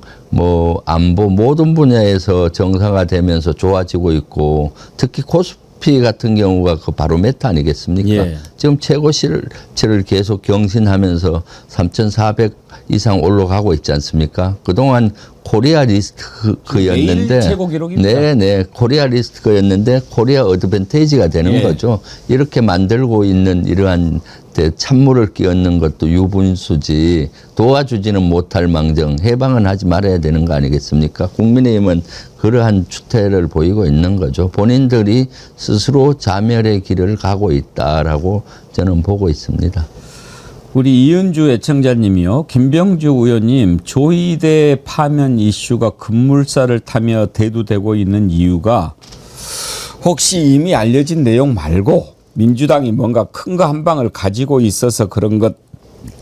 안보 모든 분야에서 정상화되면서 좋아지고 있고 특히 코스피 같은 경우가 그 바로메터 아니겠습니까? 예. 지금 최고치를 계속 경신하면서 3,400 이상 올라가고 있지 않습니까? 그동안 코리아 리스트였는데 매일 최고 기록입니다. 네, 코리아 리스트였는데 코리아 어드밴테이지가 되는 예. 거죠. 이렇게 만들고 있는 이러한 찬물을 끼얹는 것도 유분수지 도와주지는 못할 망정 해방은 하지 말아야 되는 거 아니겠습니까? 국민의힘은 그러한 추태를 보이고 있는 거죠. 본인들이 스스로 자멸의 길을 가고 있다라고 저는 보고 있습니다. 우리 이은주 애청자님이요. 김병주 의원님, 조이대 파면 이슈가 급물살을 타며 대두되고 있는 이유가 혹시 이미 알려진 내용 말고 민주당이 뭔가 큰 거 한 방을 가지고 있어서 그런 것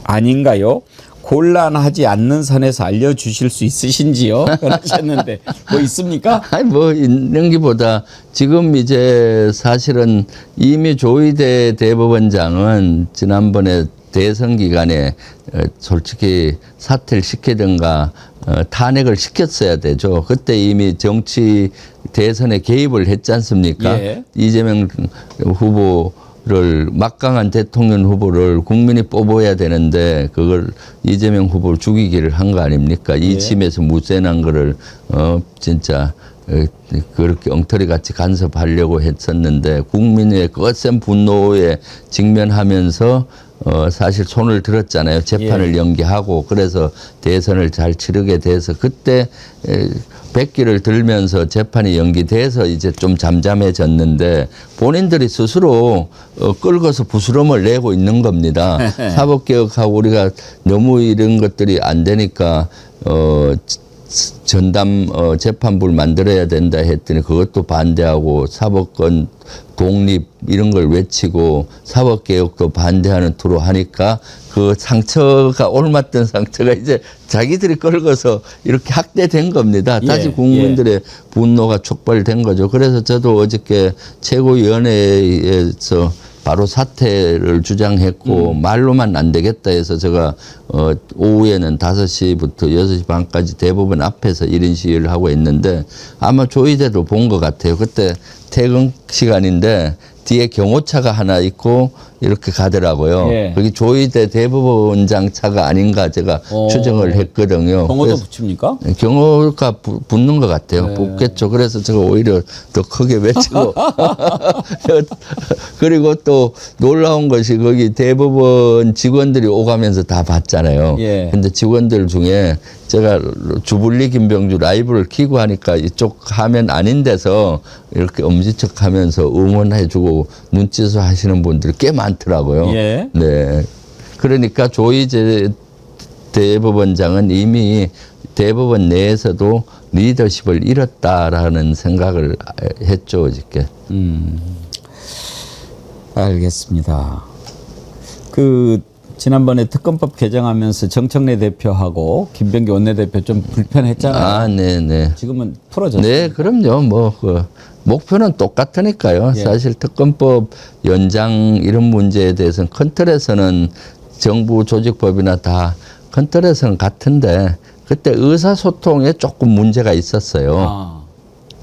아닌가요? 곤란하지 않는 선에서 알려주실 수 있으신지요? 그러셨는데 뭐 있습니까? 아니 있는 게보다 지금 이제 사실은 이미 조이대 대법원장은 지난번에 대선 기간에 솔직히 사퇴를 시키든가 탄핵을 시켰어야 되죠. 그때 이미 정치 대선에 개입을 했지 않습니까? 예. 이재명 후보 막강한 대통령 후보를 국민이 뽑아야 되는데 그걸 이재명 후보를 죽이기를 한 거 아닙니까? 이침에서 무쇠난 거를 진짜 그렇게 엉터리 같이 간섭하려고 했었는데 국민의 거센 분노에 직면하면서 사실 손을 들었잖아요. 재판을 연기하고 그래서 대선을 잘 치르게 돼서 그때 백기를 들면서 재판이 연기돼서 이제 좀 잠잠해졌는데 본인들이 스스로 끌고서 부스럼을 내고 있는 겁니다. 사법개혁하고 우리가 너무 이런 것들이 안 되니까 전담 재판부를 만들어야 된다 했더니 그것도 반대하고 사법권 독립 이런 걸 외치고 사법개혁도 반대하는 투로 하니까 그 상처가 옮았던 상처가 이제 자기들이 끌고서 이렇게 확대된 겁니다. 다시 국민들의 분노가 촉발된 거죠. 그래서 저도 어저께 최고위원회에서 바로 사퇴를 주장했고 말로만 안 되겠다 해서 제가 오후에는 5시부터 6시 반까지 대법원 앞에서 1인 시위를 하고 있는데 아마 조희대도 본 것 같아요. 그때 퇴근 시간인데 뒤에 경호차가 하나 있고 이렇게 가더라고요. 그게 조희대 대법원장 차가 아닌가 제가 추정을 했거든요. 경호도 붙입니까? 경호가 붙는 것 같아요. 붙겠죠. 그래서 제가 오히려 더 크게 외치고 그리고 또 놀라운 것이 거기 대법원 직원들이 오가면서 다 봤잖아요. 근데 직원들 중에 제가 주불리 김병주 라이브를 켜고 하니까 이쪽 화면 아닌 데서 이렇게 엄지척 하면서 응원해주고 눈짓을 하시는 분들이 꽤 많더라고요. 네. 그러니까 조희대 대법원장은 이미 대법원 내에서도 리더십을 잃었다라는 생각을 했죠, 어저께. 알겠습니다. 지난번에 특검법 개정하면서 정청래 대표하고 김병기 원내대표 좀 불편했잖아요. 네네. 지금은 풀어졌어요. 네, 그럼요. 목표는 똑같으니까요. 사실 특검법 연장 이런 문제에 대해서는 큰 틀에서는 정부 조직법이나 다 큰 틀에서는 같은데 그때 의사소통에 조금 문제가 있었어요.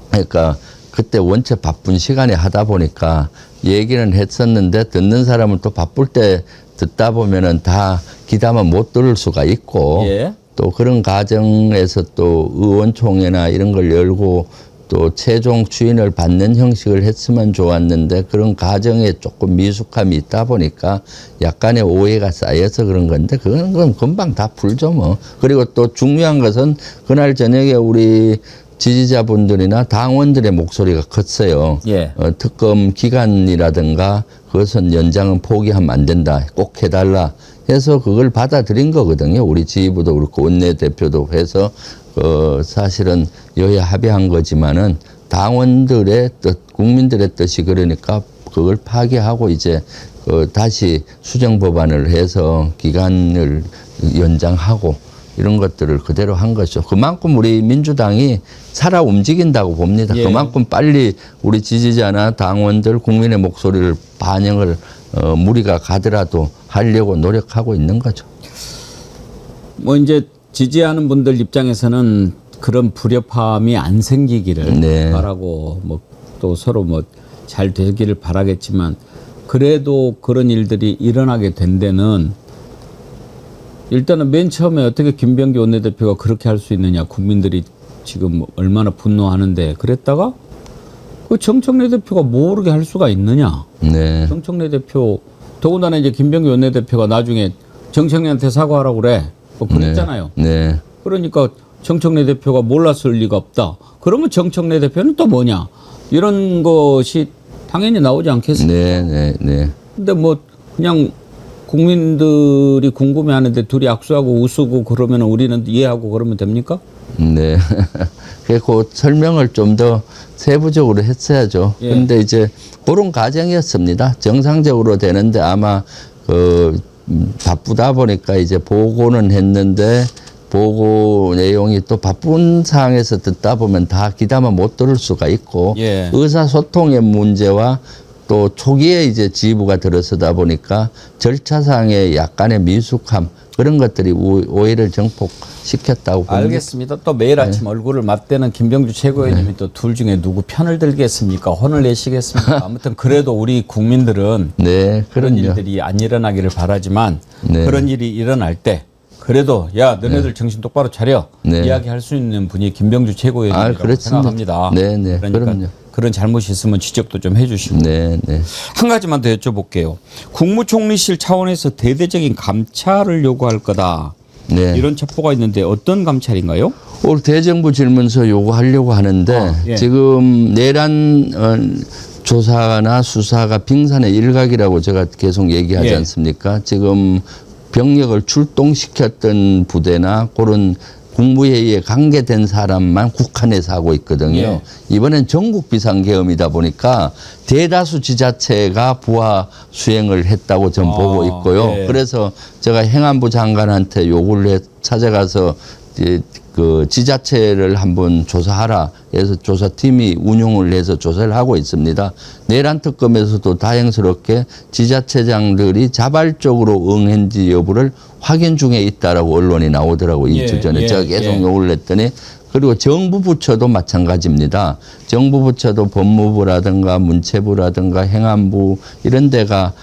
그러니까 그때 원체 바쁜 시간에 하다 보니까 얘기는 했었는데 듣는 사람은 또 바쁠 때 듣다 보면은 다 귀담아 못 들을 수가 있고 또 그런 과정에서 또 의원총회나 이런 걸 열고 또 최종 추인을 받는 형식을 했으면 좋았는데 그런 과정에 조금 미숙함이 있다 보니까 약간의 오해가 쌓여서 그런 건데 그건 그럼 금방 다 풀죠 뭐. 그리고 또 중요한 것은 그날 저녁에 우리 지지자분들이나 당원들의 목소리가 컸어요. 특검 기간이라든가 그것은 연장은 포기하면 안 된다. 꼭 해달라 해서 그걸 받아들인 거거든요. 우리 지휘부도 그렇고 원내대표도 해서 사실은 여야 합의한 거지만은 당원들의 뜻, 국민들의 뜻이 그러니까 그걸 파기하고 이제 다시 수정 법안을 해서 기간을 연장하고 이런 것들을 그대로 한 거죠. 그만큼 우리 민주당이 살아 움직인다고 봅니다. 그만큼 빨리 우리 지지자나 당원들 국민의 목소리를 반영을 무리가 가더라도 하려고 노력하고 있는 거죠. 이제 지지하는 분들 입장에서는 그런 불협화음이 안 생기기를 바라고 또 서로 잘 되기를 바라겠지만 그래도 그런 일들이 일어나게 된 데는 일단은 맨 처음에 어떻게 김병기 원내대표가 그렇게 할 수 있느냐. 국민들이 지금 얼마나 분노하는데 그랬다가 그 정청래 대표가 모르게 할 수가 있느냐. 정청래 대표 더군다나 이제 김병기 원내대표가 나중에 정청래한테 사과하라고 그래. 그랬잖아요. 그러니까 정청래 대표가 몰랐을 리가 없다. 그러면 정청래 대표는 또 뭐냐. 이런 것이 당연히 나오지 않겠습니까? 근데 그냥 국민들이 궁금해하는데 둘이 악수하고 웃고 그러면 우리는 이해하고 그러면 됩니까? 그 설명을 좀 더 세부적으로 했어야죠. 근데 이제 그런 과정이었습니다. 정상적으로 되는데 아마 바쁘다 보니까 이제 보고는 했는데 보고 내용이 또 바쁜 상황에서 듣다 보면 다 귀담아 못 들을 수가 있고 의사소통의 문제와 또 초기에 이제 지휘부가 들어서다 보니까 절차상의 약간의 미숙함 그런 것들이 오해를 정폭시켰다고 봅니다. 알겠습니다. 또 매일 아침 얼굴을 맞대는 김병주 최고위원님이 또 둘 중에 누구 편을 들겠습니까? 혼을 내시겠습니까? 아무튼 그래도 우리 국민들은 네, 그런 그럼요. 일들이 안 일어나기를 바라지만 네. 그런 일이 일어날 때 그래도 야 너네들 정신 똑바로 차려 네. 이야기할 수 있는 분이 김병주 최고위원이라고 그렇습니다. 생각합니다. 네, 네, 그러니까 그럼요. 그런 잘못이 있으면 지적도 좀 해주시고 네, 네. 한 가지만 더 여쭤볼게요. 국무총리실 차원에서 대대적인 감찰을 요구할 거다. 네. 이런 첩보가 있는데 어떤 감찰인가요? 올 대정부 질문서 요구하려고 하는데 예. 지금 내란 조사나 수사가 빙산의 일각이라고 제가 계속 얘기하지 예. 않습니까? 지금 병력을 출동시켰던 부대나 그런 국무회의에 관계된 사람만 국한해서 하고 있거든요. 예. 이번엔 전국 비상계엄이다 보니까 대다수 지자체가 부하 수행을 했다고 저는 보고 있고요. 예. 그래서 제가 행안부 장관한테 요구를 해 찾아가서 이제 그 지자체를 한번 조사하라 해서 조사팀이 운용을 해서 조사를 하고 있습니다. 내란 특검에서도 다행스럽게 지자체장들이 자발적으로 응했는지 여부를 확인 중에 있다라고 언론이 나오더라고요. 예, 이주 전에 예, 제가 계속 예. 요구를 했더니 그리고 정부 부처도 마찬가지입니다. 정부 부처도 법무부라든가 문체부라든가 행안부 이런 데가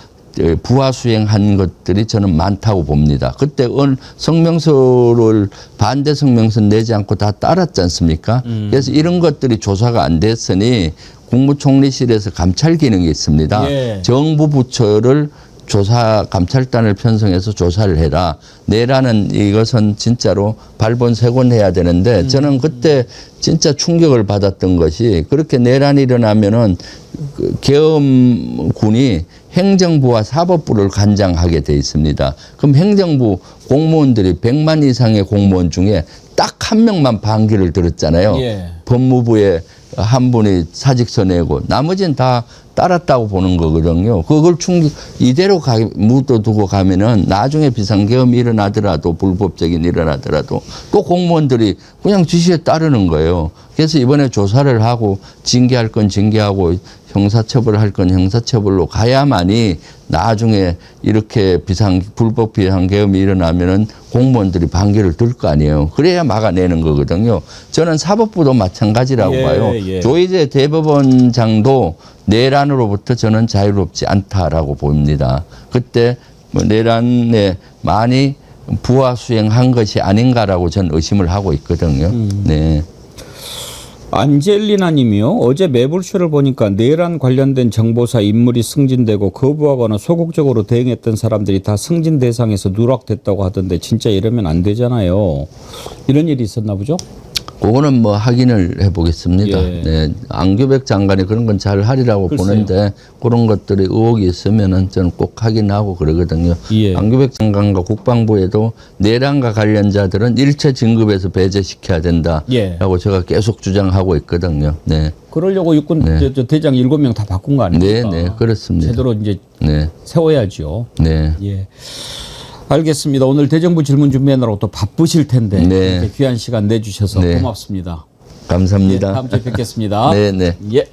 부하 수행한 것들이 저는 많다고 봅니다. 그때 성명서를 반대 성명서 내지 않고 다 따랐지 않습니까? 그래서 이런 것들이 조사가 안 됐으니 국무총리실에서 감찰 기능이 있습니다. 예. 정부 부처를 감찰단을 편성해서 조사를 해라. 내라는 이것은 진짜로 발본색원해야 되는데 저는 그때 진짜 충격을 받았던 것이 그렇게 내란이 일어나면은 그 계엄군이 행정부와 사법부를 관장하게 돼 있습니다. 그럼 행정부 공무원들이 100만 이상의 공무원 중에 딱 한 명만 반기를 들었잖아요. 예. 법무부에 한 분이 사직서 내고 나머지는 다 따랐다고 보는 거거든요. 그걸 이대로 묻어두고 가면은 나중에 비상계엄이 일어나더라도 불법적인 일어나더라도 또 공무원들이 그냥 지시에 따르는 거예요. 그래서 이번에 조사를 하고 징계할 건 징계하고 형사처벌할 건 형사처벌로 가야만이 나중에 이렇게 불법 비상계엄이 일어나면은 공무원들이 반기를 들 거 아니에요. 그래야 막아내는 거거든요. 저는 사법부도 마찬가지라고 봐요. 예. 조희대 대법원장도 내란으로부터 저는 자유롭지 않다라고 봅니다. 그때 내란에 많이 부하 수행한 것이 아닌가라고 저는 의심을 하고 있거든요. 네. 안젤리나 님이요. 어제 매불쇼를 보니까 내란 관련된 정보사 인물이 승진되고 거부하거나 소극적으로 대응했던 사람들이 다 승진 대상에서 누락됐다고 하던데 진짜 이러면 안 되잖아요. 이런 일이 있었나 보죠? 그거는 뭐 확인을 해보겠습니다. 예. 네, 안규백 장관이 그런 건 잘 하리라고 글쎄요. 보는데 그런 것들이 의혹이 있으면은 저는 꼭 확인하고 그러거든요. 예. 안규백 장관과 국방부에도 내란과 관련자들은 일체 진급에서 배제시켜야 된다라고 예. 제가 계속 주장하고 있거든요. 네, 그러려고 육군 네. 대장 7명 다 바꾼 거 아닙니까? 네, 그렇습니다. 제대로 이제 네, 세워야죠. 네. 예. 알겠습니다. 오늘 대정부 질문 준비하느라고 또 바쁘실 텐데 네. 이렇게 귀한 시간 내주셔서 네. 고맙습니다. 감사합니다. 예, 다음 주에 뵙겠습니다. 네, 네. 예.